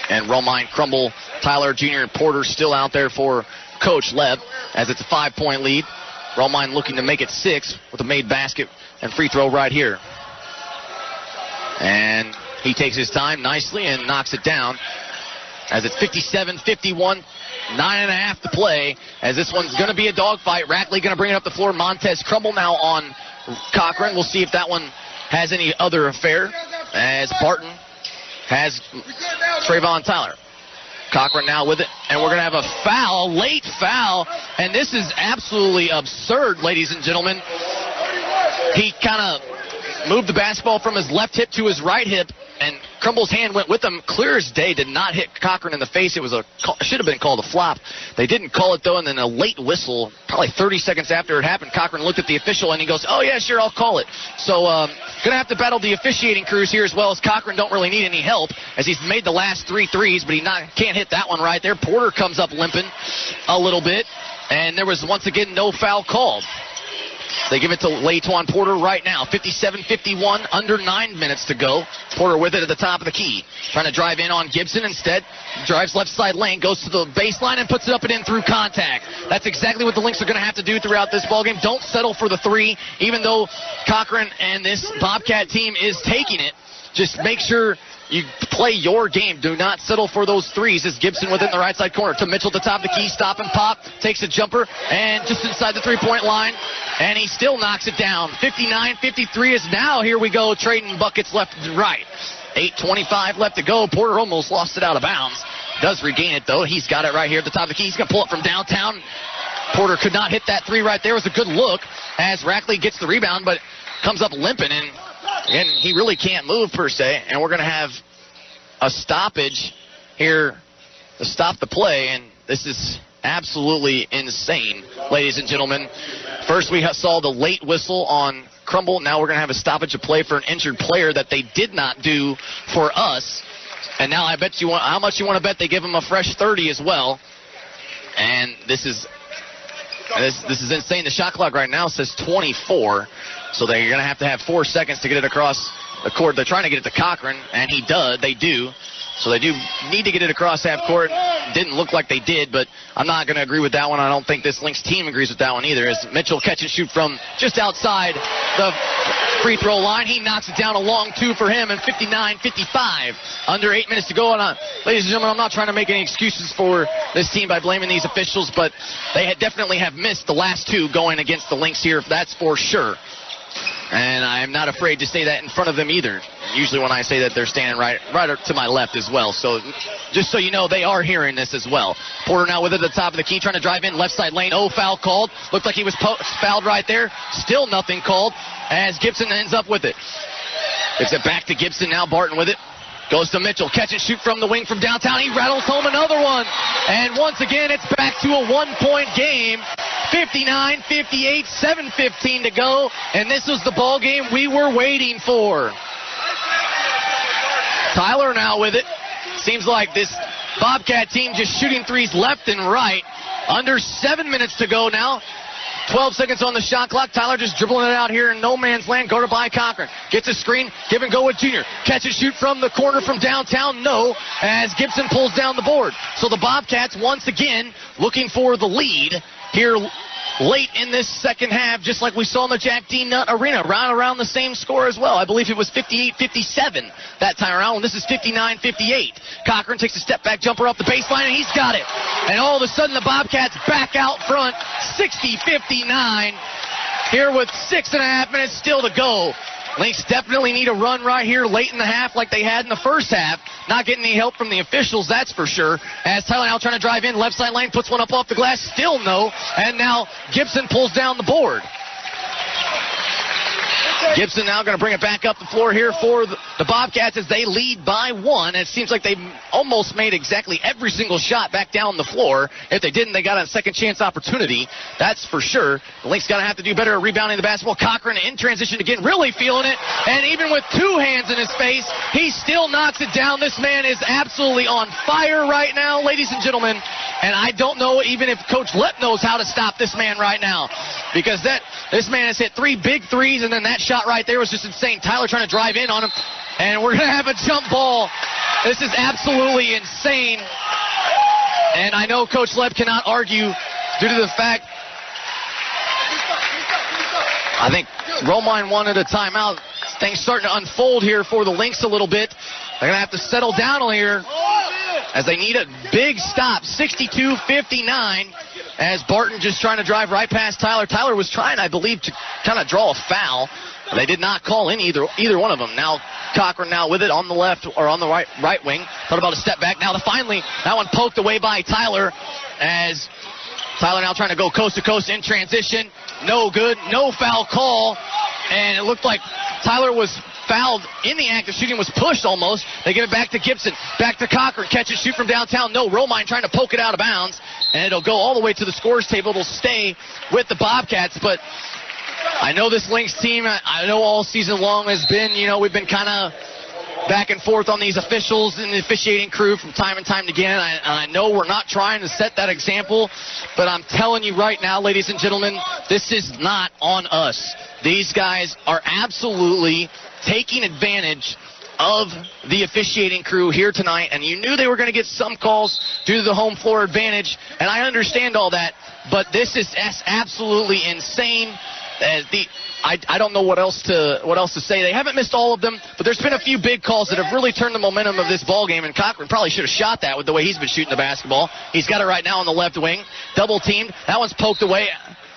And Romine, Crumble, Tyler, Junior, and Porter still out there for Coach Lev as it's a 5-point lead. Romine looking to make it 6 with a made basket and free throw right here. And he takes his time nicely and knocks it down as it's 57-51, 9.5 to play, as this one's going to be a dogfight. Rackley going to bring it up the floor. Montez Crumble now on Cochran. We'll see if that one has any other affair as Barton has Trayvon Tyler. Cochran now with it, and we're going to have a foul, late foul, and this is absolutely absurd, ladies and gentlemen. He kind of moved the basketball from his left hip to his right hip, and Crumble's hand went with him. Clear as day, did not hit Cochran in the face. It was should have been called a flop. They didn't call it, though, and then a late whistle, probably 30 seconds after it happened. Cochran looked at the official, and he goes, oh, yeah, sure, I'll call it. So going to have to battle the officiating crews here as well, as Cochran don't really need any help, as he's made the last 3 threes, but he can't hit that one right there. Porter comes up limping a little bit, and there was, once again, no foul called. They give it to Laytwan Porter right now. 57-51, under 9 minutes to go. Porter with it at the top of the key. Trying to drive in on Gibson instead. Drives left side lane, goes to the baseline and puts it up and in through contact. That's exactly what the Lynx are going to have to do throughout this ballgame. Don't settle for the 3, even though Cochran and this Bobcat team is taking it. Just make sure you play your game. Do not settle for those 3s. As Gibson within the right side corner to Mitchell at the top of the key. Stop and pop. Takes a jumper and just inside the 3-point line. And he still knocks it down. 59-53 is now. Here we go. Trading buckets left and right. 8:25 left to go. Porter almost lost it out of bounds. Does regain it, though. He's got it right here at the top of the key. He's going to pull it from downtown. Porter could not hit that three right there. It was a good look as Rackley gets the rebound, but comes up limping, and he really can't move per se. And we're going to have a stoppage here to stop the play, and this is absolutely insane, ladies and gentlemen. First we saw the late whistle on Crumble. Now we're going to have a stoppage of play for an injured player that they did not do for us. And now I bet you how much you want to bet they give him a fresh 30 as well. And this is insane. The shot clock right now says 24. So they're going to have 4 seconds to get it across the court. They're trying to get it to Cochran, and they do. So they do need to get it across half court. Didn't look like they did, but I'm not going to agree with that one. I don't think this Lynx team agrees with that one either. As Mitchell catch and shoot from just outside the free throw line. He knocks it down a long two for him, and 59-55. Under 8 minutes to go. And ladies and gentlemen, I'm not trying to make any excuses for this team by blaming these officials, but they definitely have missed the last two going against the Lynx here. That's for sure. And I'm not afraid to say that in front of them either. Usually when I say that, they're standing right to my left as well. So just so you know, they are hearing this as well. Porter now with it at the top of the key, trying to drive in left side lane. Foul called. Looked like he was fouled right there. Still nothing called as Gibson ends up with it. Gives it back to Gibson. Now Barton with it. Goes to Mitchell. Catch and shoot from the wing from downtown. He rattles home another one. And once again, it's back to a 1-point game. 59-58, 7:15 to go. And this was the ball game we were waiting for. Tyler now with it. Seems like this Bobcat team just shooting threes left and right. Under 7 minutes to go now. 12 seconds on the shot clock. Tyler just dribbling it out here in no man's land. Go to by Cochran. Gets a screen. Give and go with Junior. Catch and shoot from the corner from downtown. No. As Gibson pulls down the board. So the Bobcats once again looking for the lead here late in this second half, just like we saw in the Jack D. Nutt Arena. Around the same score as well. I believe it was 58-57 that time around. And this is 59-58. Cochran takes a step back jumper up the baseline, and he's got it. And all of a sudden the Bobcats back out front, 60-59. Here with 6.5 minutes still to go. Lynx definitely need a run right here late in the half like they had in the first half. Not getting any help from the officials, that's for sure. As Tyler now trying to drive in, left side lane, puts one up off the glass, still no. And now Gibson pulls down the board. Gibson now going to bring it back up the floor here for the Bobcats as they lead by 1. It seems like they've almost made exactly every single shot back down the floor. If they didn't, they got a second chance opportunity. That's for sure. The Lynx going to have to do better at rebounding the basketball. Cochran in transition again, really feeling it. And even with 2 hands in his face, he still knocks it down. This man is absolutely on fire right now, ladies and gentlemen. And I don't know even if Coach Lepp knows how to stop this man right now. Because this man has hit 3 big threes, and then that shot right there was just insane. Tyler trying to drive in on him, and we're going to have a jump ball. This is absolutely insane. And I know Coach Lepp cannot argue due to the fact I think Romine wanted a timeout. Things starting to unfold here for the Lynx a little bit. They're going to have to settle down here as they need a big stop. 62-59 as Barton just trying to drive right past Tyler. Tyler was trying, I believe, to kind of draw a foul. They did not call in either one of them. Now Cochran now with it on the left or on the right wing. Thought about a step back. Now finally that one poked away by Tyler as Tyler now trying to go coast to coast in transition. No good. No foul call. And it looked like Tyler was fouled in the act of shooting, was pushed almost. They give it back to Gibson. Back to Cochran. Catch and shoot from downtown. No. Romine trying to poke it out of bounds. And it'll go all the way to the scores table. It'll stay with the Bobcats. But I know this Lynx team, I know all season long has been, we've been kind of back and forth on these officials and the officiating crew from time and time again. I know we're not trying to set that example, but I'm telling you right now, ladies and gentlemen, this is not on us. These guys are absolutely taking advantage of the officiating crew here tonight, and you knew they were going to get some calls due to the home floor advantage, and I understand all that, but this is absolutely insane. I don't know what else to say. They haven't missed all of them, but there's been a few big calls that have really turned the momentum of this ball game, and Cochran probably should have shot that with the way he's been shooting the basketball. He's got it right now on the left wing. Double teamed. That one's poked away.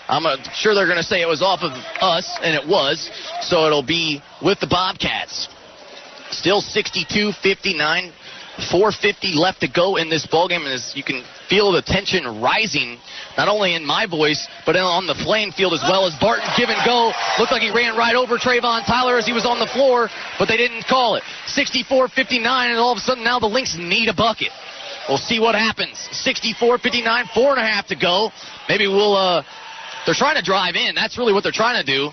I'm sure they're going to say it was off of us, and it was, so it'll be with the Bobcats. Still 62-59. 4:50 left to go in this ballgame, and as you can feel the tension rising, not only in my voice, but on the playing field as well, as Barton give and go. Looked like he ran right over Trayvon Tyler as he was on the floor, but they didn't call it. 64-59, and all of a sudden now the Lynx need a bucket. We'll see what happens. 64-59, 4.5 to go. Maybe they're trying to drive in. That's really what they're trying to do.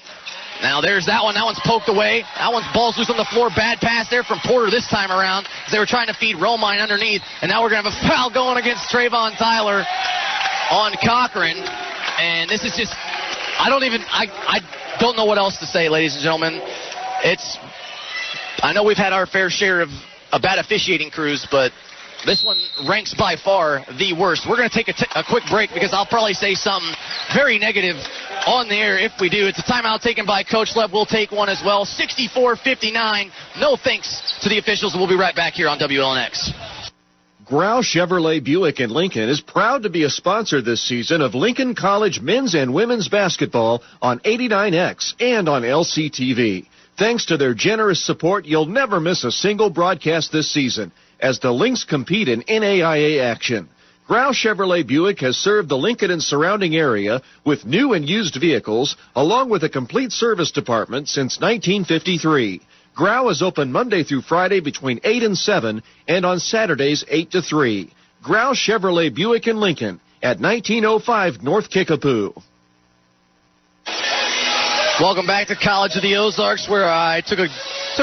Now there's that one. That one's poked away. That one's ball's loose on the floor. Bad pass there from Porter this time around, as they were trying to feed Romine underneath. And now we're going to have a foul going against Trayvon Tyler on Cochran. And this is just, I don't know what else to say, ladies and gentlemen. I know we've had our fair share of bad officiating crews, but this one ranks by far the worst. We're going to take a quick break because I'll probably say something very negative on the air if we do. It's a timeout taken by Coach Lev. We'll take one as well. 64-59. No thanks to the officials. We'll be right back here on WLNX. Grau Chevrolet Buick in Lincoln is proud to be a sponsor this season of Lincoln College men's and women's basketball on 89X and on LCTV. Thanks to their generous support, you'll never miss a single broadcast this season as the Lynx compete in NAIA action. Grau Chevrolet Buick has served the Lincoln and surrounding area with new and used vehicles, along with a complete service department since 1953. Grau is open Monday through Friday between 8 and 7, and on Saturdays 8 to 3. Grau Chevrolet Buick in Lincoln at 1905 North Kickapoo. Welcome back to College of the Ozarks, where I took a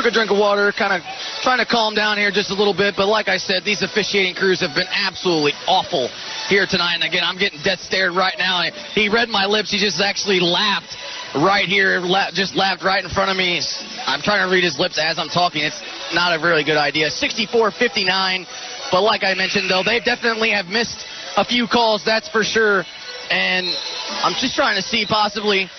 drink of water, kind of trying to calm down here just a little bit. But like I said, these officiating crews have been absolutely awful here tonight. And again, I'm getting death stared right now. He read my lips. He just actually laughed right here, just laughed right in front of me. I'm trying to read his lips as I'm talking. It's not a really good idea. 64-59. But like I mentioned, though, they definitely have missed a few calls, that's for sure. And I'm just trying to see possibly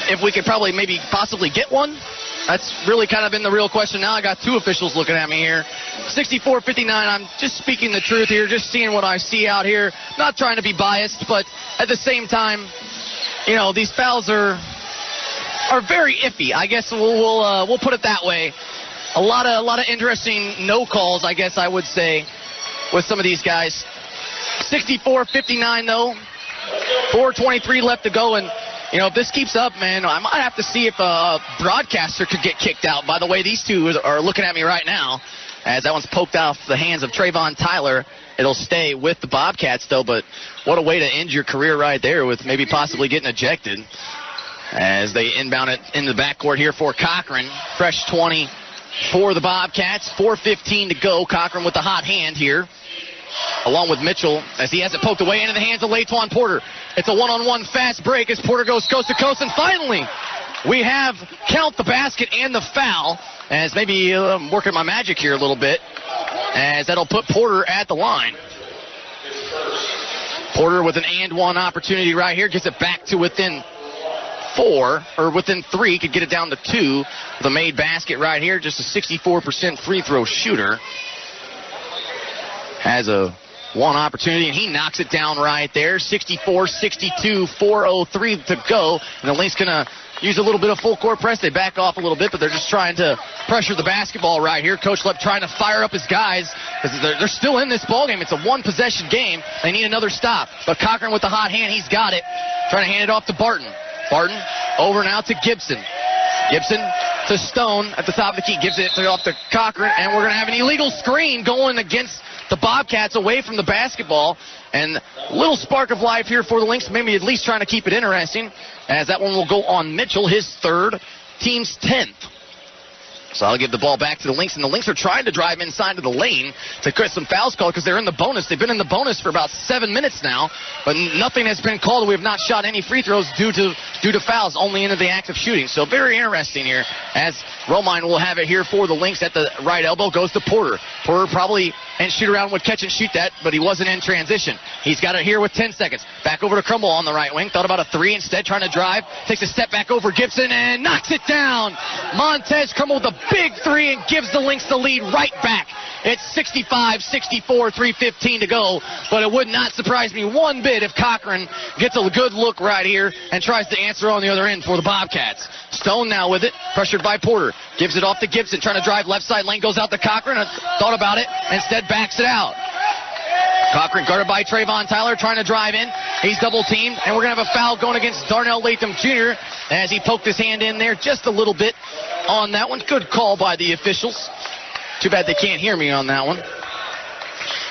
if we could possibly get one. That's really kind of been the real question. Now I got two officials looking at me here. 64-59, I'm just speaking the truth here, just seeing what I see out here. Not trying to be biased, but at the same time, these fouls are very iffy. I guess we'll put it that way. A lot of interesting no calls, I guess I would say, with some of these guys. 64-59 though. 4:23 left to go, and if this keeps up, man, I might have to see if a broadcaster could get kicked out. By the way, these two are looking at me right now, as that one's poked off the hands of Trayvon Tyler. It'll stay with the Bobcats, though, but what a way to end your career right there with maybe possibly getting ejected, as they inbound it in the backcourt here for Cochran. Fresh 20 for the Bobcats. 4:15 to go. Cochran with the hot hand here, along with Mitchell, as he has it poked away into the hands of Latwan Porter. It's a one-on-one fast break as Porter goes coast to coast, and finally we have count the basket and the foul, as maybe I'm working my magic here a little bit, as that'll put Porter at the line. Porter with an and one opportunity right here, gets it back to within within 3, could get it down to 2. The made basket right here, just a 64% free throw shooter. Has a one opportunity, and he knocks it down right there. 64-62, 4:03 to go. And the Lynx going to use a little bit of full court press. They back off a little bit, but they're just trying to pressure the basketball right here. Coach Lepp trying to fire up his guys, because they're still in this ballgame. It's a one-possession game. They need another stop. But Cochran with the hot hand, he's got it. Trying to hand it off to Barton. Barton over now to Gibson. Gibson to Stone at the top of the key. Gives it off to Cochran, and we're going to have an illegal screen going against the Bobcats away from the basketball. And a little spark of life here for the Lynx, maybe at least trying to keep it interesting, as that one will go on Mitchell, his third, team's 10th. So I'll give the ball back to the Lynx, and the Lynx are trying to drive inside of the lane to get some fouls called, because they're in the bonus. They've been in the bonus for about 7 minutes now, but nothing has been called. We have not shot any free throws due to fouls, only into the act of shooting. So very interesting here, as Romine will have it here for the Lynx. At the right elbow goes to Porter. Porter probably and shoot around would catch and shoot that, but he wasn't in transition. He's got it here with 10 seconds. Back over to Crumble on the right wing. Thought about a 3 instead, trying to drive. Takes a step back over Gibson and knocks it down. Montez Crumble with a big three and gives the Lynx the lead right back. It's 65-64, 3:15 to go, but it would not surprise me one bit if Cochran gets a good look right here and tries to answer on the other end for the Bobcats. Stone now with it, pressured by Porter. Gives it off to Gibson, trying to drive left side lane, goes out to Cochran. Thought about it, instead backs it out. Cochran guarded by Trayvon Tyler, trying to drive in. He's double teamed, and we're going to have a foul going against Darnell Latham Jr. as he poked his hand in there just a little bit on that one. Good call by the officials. Too bad they can't hear me on that one.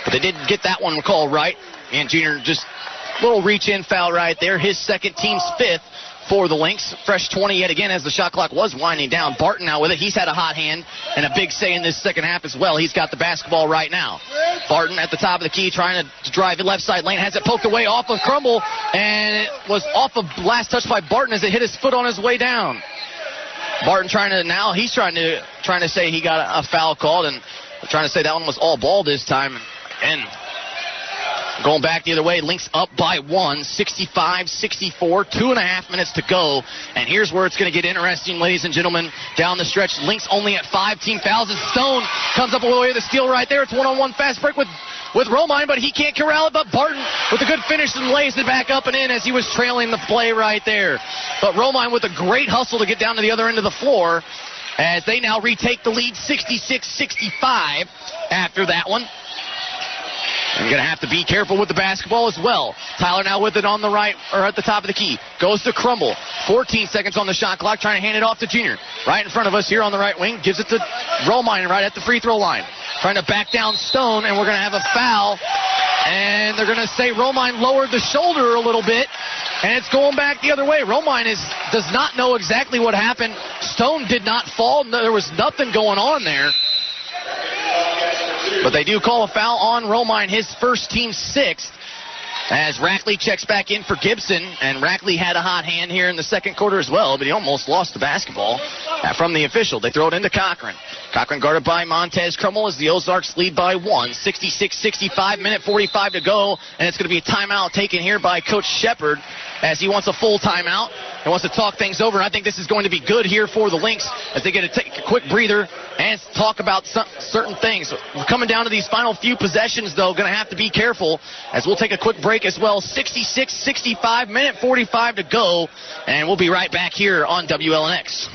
But they did get that one called right. And Jr. just a little reach-in foul right there. His second, team's fifth for the Lynx. Fresh 20 yet again as the shot clock was winding down. Barton now with it. He's had a hot hand and a big say in this second half as well. He's got the basketball right now. Barton at the top of the key trying to drive it left side lane. Has it poked away off of Crumble. And it was off of last touch by Barton as it hit his foot on his way down. Barton trying to say he got a foul called and trying to say that one was all ball this time. And going back the other way, Lynx up by 1, 65-64, 2.5 minutes to go. And here's where it's going to get interesting, ladies and gentlemen. Down the stretch, Lynx only at 5 team fouls. And Stone comes up away with a steal right there. It's one-on-one fast break with Romine, but he can't corral it. But Barton with a good finish and lays it back up and in as he was trailing the play right there. But Romine with a great hustle to get down to the other end of the floor as they now retake the lead 66-65 after that one. And you're going to have to be careful with the basketball as well. Tyler now with it on the right, or at the top of the key. Goes to Crumble. 14 seconds on the shot clock, trying to hand it off to Junior. Right in front of us here on the right wing. Gives it to Romine right at the free throw line. Trying to back down Stone, and we're going to have a foul. And they're going to say Romine lowered the shoulder a little bit. And it's going back the other way. Romine does not know exactly what happened. Stone did not fall. No, there was nothing going on there. But they do call a foul on Romine, his first, team sixth, as Rackley checks back in for Gibson. And Rackley had a hot hand here in the second quarter as well, but he almost lost the basketball from the official. They throw it into Cochran. Cochran guarded by Montez Crummell as the Ozarks lead by 1. 66-65, minute 45 to go, and it's going to be a timeout taken here by Coach Shepard as he wants a full timeout. He wants to talk things over, and I think this is going to be good here for the Lynx as they get to take a quick breather and talk about certain things. We're coming down to these final few possessions, though. Going to have to be careful as we'll take a quick break as well. 66-65, minute 45 to go, and we'll be right back here on WLNX.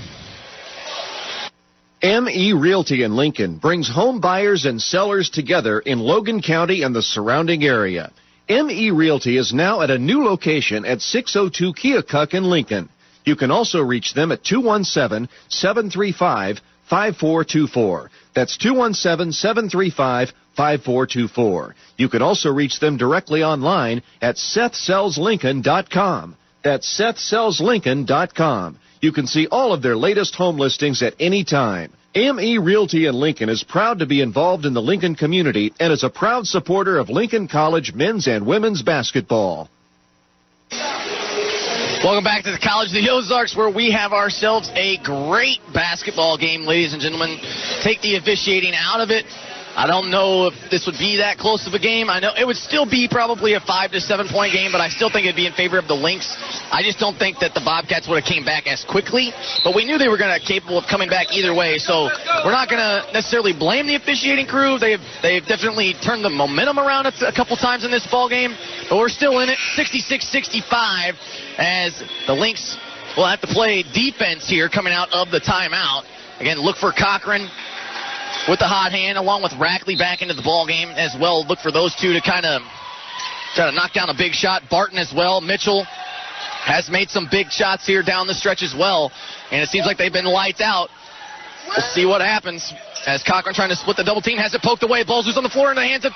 M.E. Realty in Lincoln brings home buyers and sellers together in Logan County and the surrounding area. M.E. Realty is now at a new location at 602 Keokuk in Lincoln. You can also reach them at 217-735-5424. That's 217-735-5424. You can also reach them directly online at SethSellsLincoln.com. That's SethSellsLincoln.com. You can see all of their latest home listings at any time. M.E. Realty in Lincoln is proud to be involved in the Lincoln community and is a proud supporter of Lincoln College men's and women's basketball. Welcome back to the College of the Ozarks, where we have ourselves a great basketball game, ladies and gentlemen. Take the officiating out of it. I don't know if this would be that close of a game. I know it would still be probably a 5 to 7 point game, but I still think it'd be in favor of the Lynx. I just don't think that the Bobcats would have came back as quickly, but we knew they were going to be capable of coming back either way. So we're not going to necessarily blame the officiating crew. They've definitely turned the momentum around a couple times in this ball game, but we're still in it. 66-65 as the Lynx will have to play defense here coming out of the timeout. Again, look for Cochran with the hot hand, along with Rackley back into the ball game as well. Look for those two to kind of try to knock down a big shot. Barton as well. Mitchell has made some big shots here down the stretch as well, and it seems like they've been lights out. We'll see what happens as Cochran trying to split the double team. Has it poked away. Ball's loose on the floor in the hands of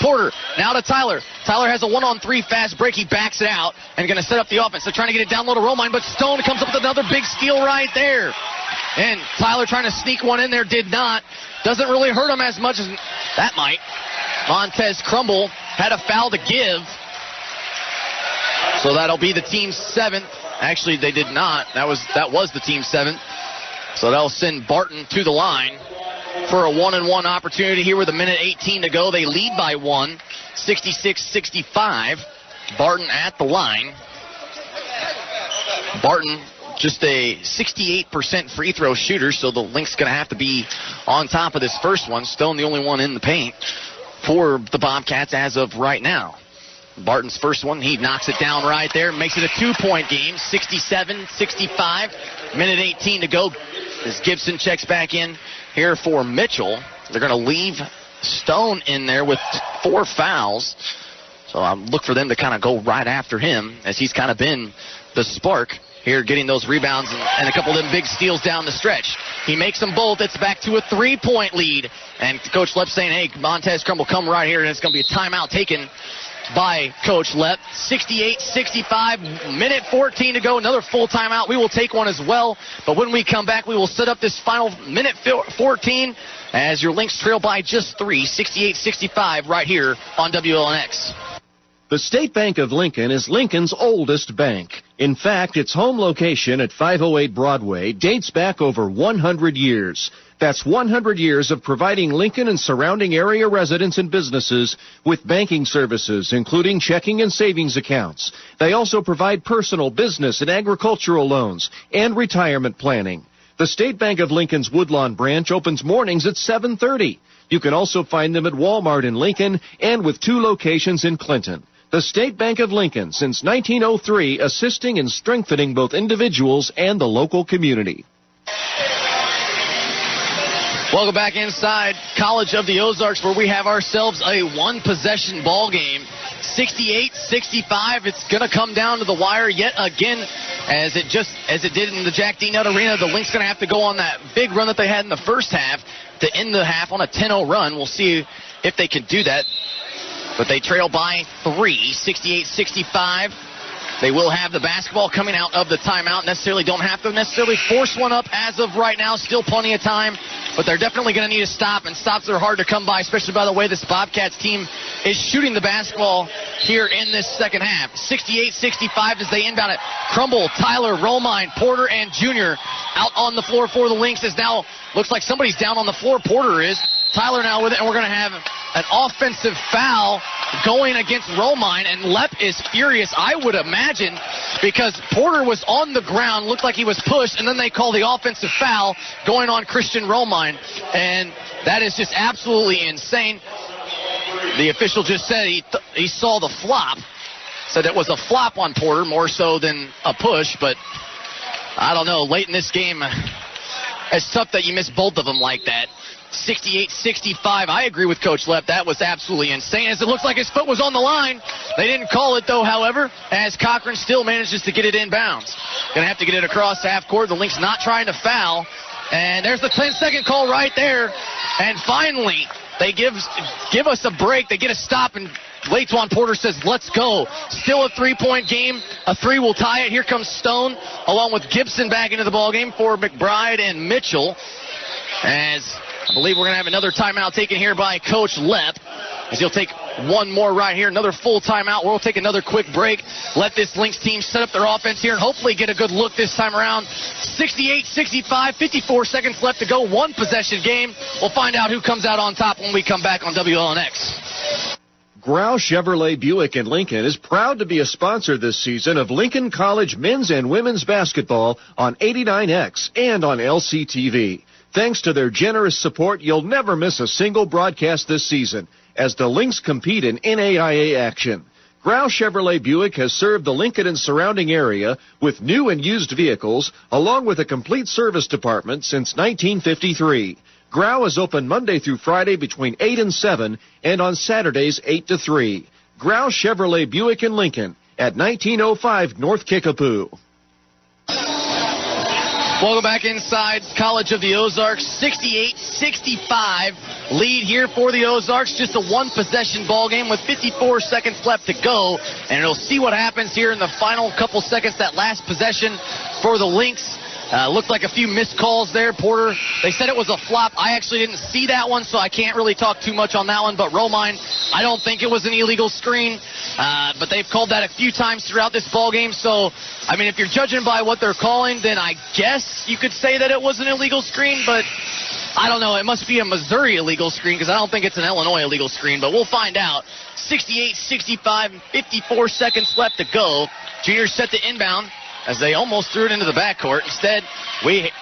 Porter. Now to Tyler. Tyler has a 1-on-3 fast break. He backs it out and going to set up the offense. They're trying to get it down low to Romine, but Stone comes up with another big steal right there. And Tyler trying to sneak one in there, did not. Doesn't really hurt him as much as that might. Montez Crumble had a foul to give. So that'll be the team's 7th. Actually, they did not. That was the team's 7th. So that'll send Barton to the line for a 1-and-1 opportunity here with a minute 18 to go. They lead by 1, 66-65. Barton at the line. Barton just a 68% free throw shooter, so the Lynx going to have to be on top of this first one. Stone the only one in the paint for the Bobcats as of right now. Barton's first one, he knocks it down right there, makes it a 2-point game, 67-65, minute 18 to go as Gibson checks back in here for Mitchell. They're going to leave Stone in there with 4 fouls, so I look for them to kind of go right after him as he's kind of been the spark here, getting those rebounds and a couple of them big steals down the stretch. He makes them both. It's back to a 3-point lead, and Coach Lepp saying, hey, Montez Crumble, come right here, and it's going to be a timeout taken by Coach Lepp. 68-65, minute 14 to go, another full timeout. We will take one as well, but when we come back, we will set up this final minute 14 as your Lynx trail by just 3, 68-65 right here on WLNX. The State Bank of Lincoln is Lincoln's oldest bank. In fact, its home location at 508 Broadway dates back over 100 years. That's 100 years of providing Lincoln and surrounding area residents and businesses with banking services, including checking and savings accounts. They also provide personal, business, and agricultural loans and retirement planning. The State Bank of Lincoln's Woodlawn branch opens mornings at 7:30. You can also find them at Walmart in Lincoln and with 2 locations in Clinton. The State Bank of Lincoln, since 1903, assisting and strengthening both individuals and the local community. Welcome back inside College of the Ozarks, where we have ourselves a one-possession ball game. 68-65. It's going to come down to the wire yet again, as it did in the Jack D. Nutt Arena. The Lynx going to have to go on that big run that they had in the first half to end the half on a 10-0 run. We'll see if they can do that. But they trail by 3, 68-65. They will have the basketball coming out of the timeout. Don't have to necessarily force one up as of right now. Still plenty of time. But they're definitely going to need a stop, and stops are hard to come by, especially by the way this Bobcats team is shooting the basketball here in this second half. 68-65 as they inbound it. Crumble, Tyler, Romine, Porter, and Junior out on the floor for the Lynx. As now looks like somebody's down on the floor. Porter is. Tyler now with it, and we're going to have an offensive foul going against Romine, and Lepp is furious, I would imagine, because Porter was on the ground, looked like he was pushed, and then they call the offensive foul going on Christian Romine, and that is just absolutely insane. The official just said he saw the flop, said it was a flop on Porter more so than a push, but I don't know, late in this game, it's tough that you miss both of them like that. 68-65. I agree with Coach Lepp. That was absolutely insane, as it looks like his foot was on the line. They didn't call it, though, however, as Cochran still manages to get it inbounds. Going to have to get it across half court. The Lynx not trying to foul. And there's the 10-second call right there. And finally, they give us a break. They get a stop, and Latewan Porter says, let's go. Still a 3-point game. A 3 will tie it. Here comes Stone, along with Gibson back into the ballgame for McBride and Mitchell. As I believe we're going to have another timeout taken here by Coach Lepp, as he'll take one more right here, another full timeout. We'll take another quick break, let this Lynx team set up their offense here, and hopefully get a good look this time around. 68-65, 54 seconds left to go, one possession game. We'll find out who comes out on top when we come back on WLNX. Grau Chevrolet Buick in Lincoln is proud to be a sponsor this season of Lincoln College men's and women's basketball on 89X and on LCTV. Thanks to their generous support, you'll never miss a single broadcast this season as the Lynx compete in NAIA action. Grau Chevrolet Buick has served the Lincoln and surrounding area with new and used vehicles, along with a complete service department since 1953. Grau is open Monday through Friday between 8 and 7 and on Saturdays 8 to 3. Grau Chevrolet Buick in Lincoln at 1905 North Kickapoo. Welcome back inside College of the Ozarks. 68-65 lead here for the Ozarks. Just a one-possession ball game with 54 seconds left to go. And we'll see what happens here in the final couple seconds. That last possession for the Lynx. Looked like a few missed calls there. Porter, they said it was a flop. I actually didn't see that one, so I can't really talk too much on that one. But Romine, I don't think it was an illegal screen. But they've called that a few times throughout this ball game. So, I mean, if you're judging by what they're calling, then I guess you could say that it was an illegal screen. But I don't know. It must be a Missouri illegal screen, because I don't think it's an Illinois illegal screen. But we'll find out. 68-65, 54 seconds left to go. Junior set to inbound. as they almost threw it into the backcourt. Instead,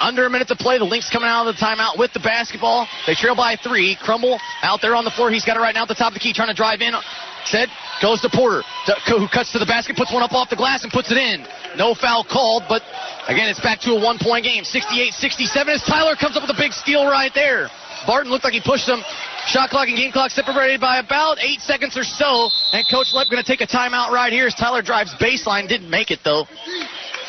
under a minute to play. The Lynx coming out of the timeout with the basketball. They trail by 3. Crumble out there on the floor. He's got it right now at the top of the key, trying to drive in. Instead, goes to Porter, who cuts to the basket, puts one up off the glass, and puts it in. No foul called, but again, it's back to a 1-point game. 68-67 as Tyler comes up with a big steal right there. Barton looked like he pushed him. Shot clock and game clock separated by about 8 seconds or so. And Coach Lepp going to take a timeout right here as Tyler drives baseline. Didn't make it, though.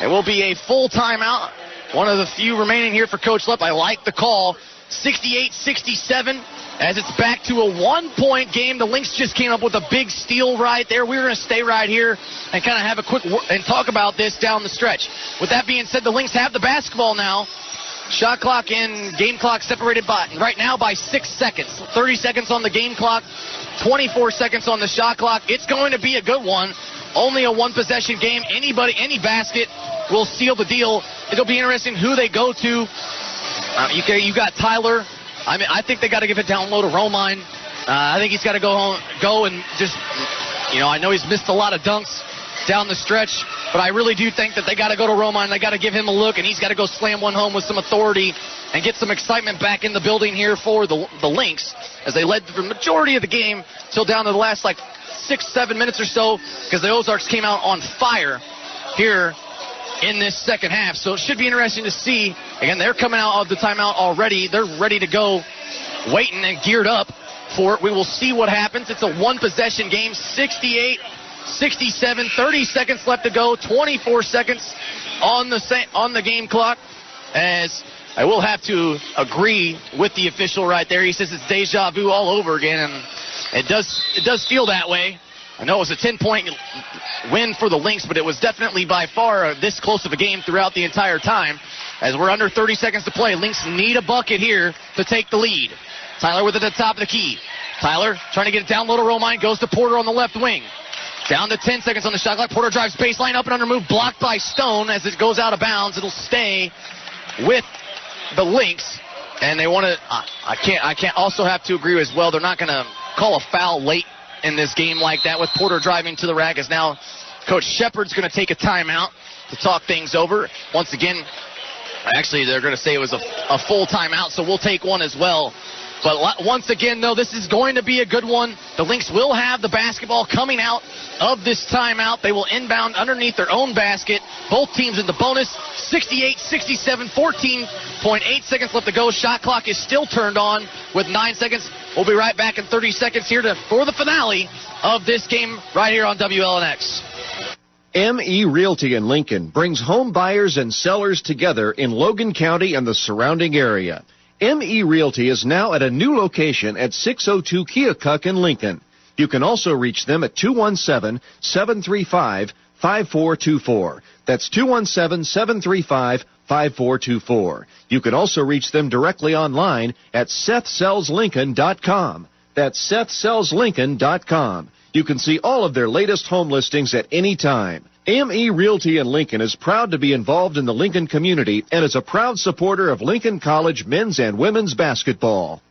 It will be a full timeout. One of the few remaining here for Coach Lepp. I like the call. 68-67 as it's back to a 1-point game. The Lynx just came up with a big steal right there. We're going to stay right here and kind of have a quick and talk about this down the stretch. With that being said, the Lynx have the basketball now. Shot clock and game clock separated right now by 6 seconds. 30 seconds on the game clock, 24 seconds on the shot clock. It's going to be a good one. Only a one-possession game. Any basket will seal the deal. It'll be interesting who they go to. You got Tyler. I think they got to give it down low to Romine. I think he's got to go and just, I know he's missed a lot of dunks down the stretch, but I really do think that they got to go to Romine. They got to give him a look, and he's got to go slam one home with some authority and get some excitement back in the building here for the Lynx as they led the majority of the game till down to the last 6-7 minutes or so, because the Ozarks came out on fire here in this second half. So it should be interesting to see. Again, they're coming out of the timeout already. They're ready to go, waiting and geared up for it. We will see what happens. It's a one-possession game, 68-67, 30 seconds left to go, 24 seconds on the game clock, as I will have to agree with the official right there. He says it's deja vu all over again, and it does feel that way. I know it was a 10-point win for the Lynx, but it was definitely by far this close of a game throughout the entire time. As we're under 30 seconds to play, Lynx need a bucket here to take the lead. Tyler with it at the top of the key. Tyler trying to get it down low to Romine, goes to Porter on the left wing. Down to 10 seconds on the shot clock. Porter drives baseline up and under move, blocked by Stone as it goes out of bounds. It'll stay with the Lynx, and they want to. I can't also have to agree as well. They're not going to call a foul late in this game like that with Porter driving to the rack, as now Coach Shepard's going to take a timeout to talk things over. Once again, actually, they're going to say it was a full timeout, so we'll take one as well. But once again, though, this is going to be a good one. The Lynx will have the basketball coming out of this timeout. They will inbound underneath their own basket. Both teams in the bonus. 68-67, 14.8 seconds left to go. Shot clock is still turned on with 9 seconds. We'll be right back in 30 seconds here for the finale of this game right here on WLNX. ME Realty in Lincoln brings home buyers and sellers together in Logan County and the surrounding area. ME Realty is now at a new location at 602 Keokuk in Lincoln. You can also reach them at 217-735-5424. That's 217-735-5424. You can also reach them directly online at SethSellsLincoln.com. That's SethSellsLincoln.com. You can see all of their latest home listings at any time. ME Realty in Lincoln is proud to be involved in the Lincoln community and is a proud supporter of Lincoln College men's and women's basketball.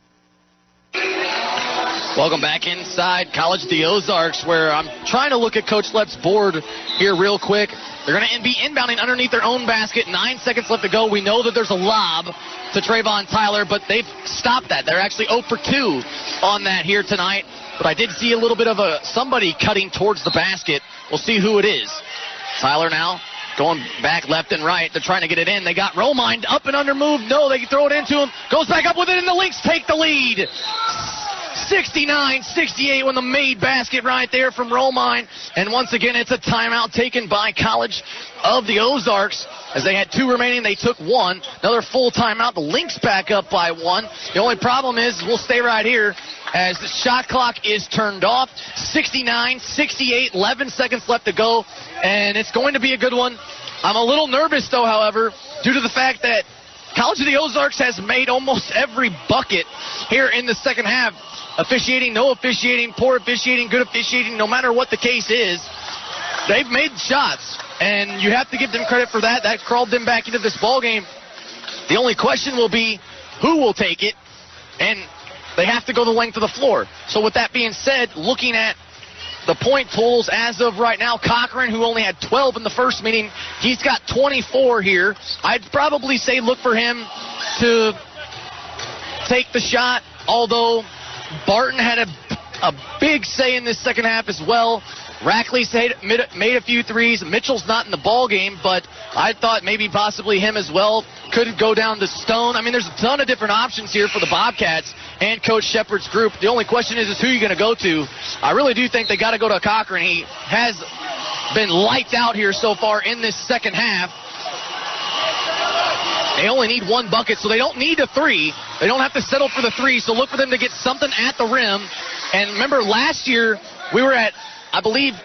Welcome back inside College of the Ozarks, where I'm trying to look at Coach Lepp's board here real quick. They're going to be inbounding underneath their own basket. 9 seconds left to go. We know that there's a lob to Trayvon Tyler, but they've stopped that. They're actually 0 for 2 on that here tonight. But I did see a little bit of somebody cutting towards the basket. We'll see who it is. Tyler now going back left and right. They're trying to get it in. They got Romine up and under move. No, they can throw it into him. Goes back up with it, and the Lynx take the lead. 69-68 when the made basket right there from Romine. And once again, it's a timeout taken by College of the Ozarks. As they had 2 remaining, they took 1. Another full timeout. The Lynx back up by 1. The only problem is we'll stay right here as the shot clock is turned off. 69-68, 11 seconds left to go. And it's going to be a good one. I'm a little nervous, though, however, due to the fact that College of the Ozarks has made almost every bucket here in the second half. Officiating, no officiating, poor officiating, good officiating, no matter what the case is, they've made shots, and you have to give them credit for that. That crawled them back into this ball game. The only question will be who will take it, and they have to go the length of the floor. So with that being said, looking at the point totals as of right now. Cochran, who only had 12 in the first meeting, he's got 24 here. I'd probably say look for him to take the shot, although Barton had a big say in this second half as well. Rackley's made a few threes. Mitchell's not in the ball game, but I thought maybe possibly him as well could go down to Stone. I mean, there's a ton of different options here for the Bobcats and Coach Shepard's group. The only question is who you're going to go to. I really do think they got to go to Cochran. He has been lights out here so far in this second half. They only need one bucket, so they don't need a three. They don't have to settle for the three, so look for them to get something at the rim. And remember, last year we were at, I believe,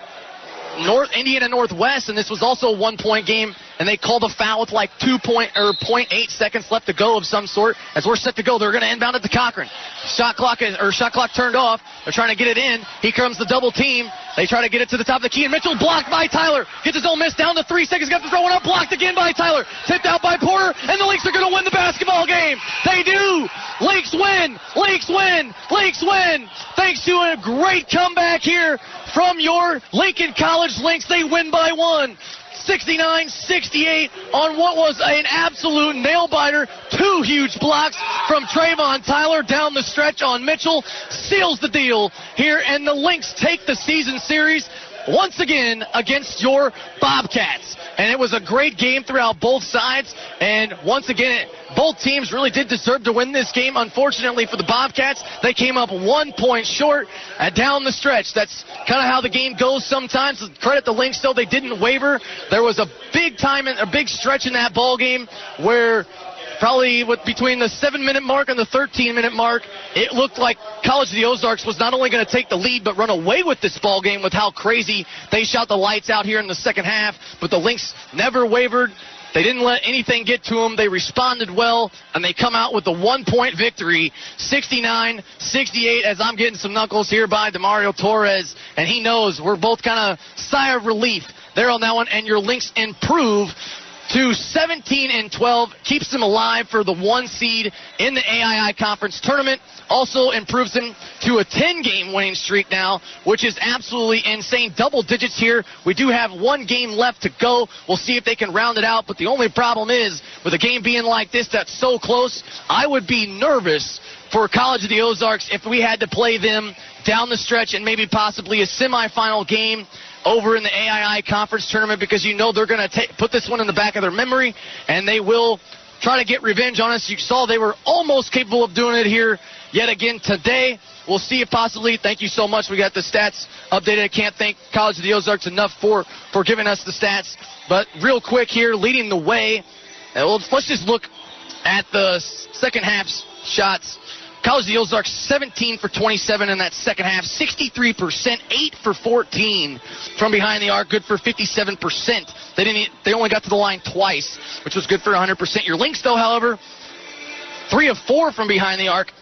Indiana Northwest, and this was also a 1-point game, and they called a foul with like 0.8 seconds left to go of some sort. As we're set to go, they're going to inbound it to Cochran. Shot clock turned off. They're trying to get it in. Here comes the double team. They try to get it to the top of the key, and Mitchell blocked by Tyler. Gets his own miss down to 3 seconds. Got to throw it up. Blocked again by Tyler. Tipped out by Porter, and the Lynx are going to win the basketball game. They do. Lynx win. Lynx win. Lynx win. Thanks to a great comeback here from your Lincoln College Lynx. They win by 1. 69-68 on what was an absolute nail-biter. 2 huge blocks from Trayvon Tyler down the stretch on Mitchell. Seals the deal here, and the Lynx take the season series once again against your Bobcats. And it was a great game throughout both sides. And once again, both teams really did deserve to win this game. Unfortunately for the Bobcats, they came up 1 point short down the stretch. That's kind of how the game goes sometimes. Credit the Lynx, though, they didn't waver. There was a big stretch in that ball game where probably between the 7-minute mark and the 13-minute mark, it looked like College of the Ozarks was not only going to take the lead but run away with this ball game with how crazy they shot the lights out here in the second half. But the Lynx never wavered. They didn't let anything get to them. They responded well, and they come out with a 1-point victory, 69-68, as I'm getting some knuckles here by DeMario Torres, and he knows we're both kind of sigh of relief there on that one, and your Lynx improve to 17-12, keeps them alive for the 1 seed in the AII Conference Tournament. Also improves them to a 10-game winning streak now, which is absolutely insane. Double digits here. We do have 1 game left to go. We'll see if they can round it out. But the only problem is, with a game being like this that's so close, I would be nervous for College of the Ozarks if we had to play them down the stretch and maybe possibly a semifinal game over in the AII Conference Tournament, because you know they're going to put this one in the back of their memory, and they will try to get revenge on us. You saw they were almost capable of doing it here yet again today. We'll see if possibly. Thank you so much. We got the stats updated. I can't thank College of the Ozarks enough for giving us the stats. But real quick here, leading the way, let's just look at the second half shots. College of the Ozarks 17 for 27 in that second half, 63%, 8 for 14 from behind the arc, good for 57%. They only got to the line twice, which was good for 100%. Your Lynx, though, however, 3 of 4 from behind the arc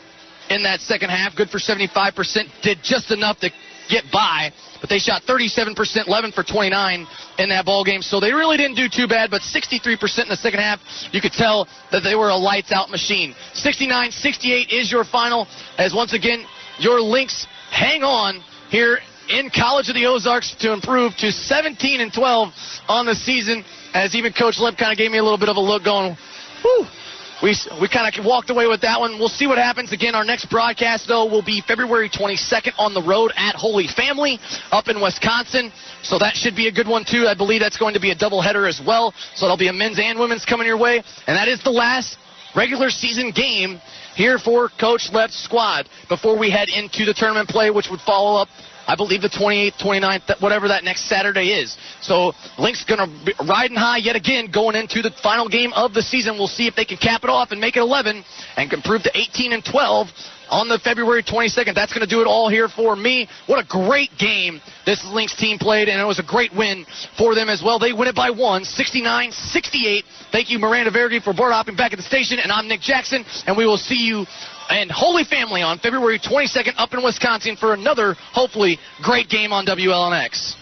in that second half, good for 75%, did just enough to get by, but they shot 37%, 11 for 29 in that ball game, so they really didn't do too bad. But 63% in the second half, you could tell that they were a lights-out machine. 69-68 is your final, as once again, your Lynx hang on here in College of the Ozarks to improve to 17-12 on the season, as even Coach Lip kind of gave me a little bit of a look going, whew. We kind of walked away with that one. We'll see what happens. Again, our next broadcast, though, will be February 22nd on the road at Holy Family up in Wisconsin. So that should be a good one, too. I believe that's going to be a doubleheader as well. So there'll be a men's and women's coming your way. And that is the last regular season game here for Coach Lepp's squad before we head into the tournament play, which would follow up, I believe, the 28th, 29th, whatever that next Saturday is. So Lynx going to be riding high yet again going into the final game of the season. We'll see if they can cap it off and make it 11 and can improve to 18-12 on the February 22nd. That's going to do it all here for me. What a great game this Lynx team played, and it was a great win for them as well. They win it by 1, 69-68. Thank you, Miranda Verge, for board hopping back at the station, and I'm Nick Jackson, and we will see you and Holy Family on February 22nd up in Wisconsin for another, hopefully, great game on WLNX.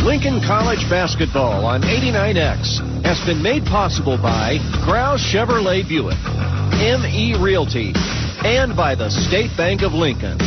Lincoln College basketball on 89X has been made possible by Krause Chevrolet Buick, ME Realty, and by the State Bank of Lincoln.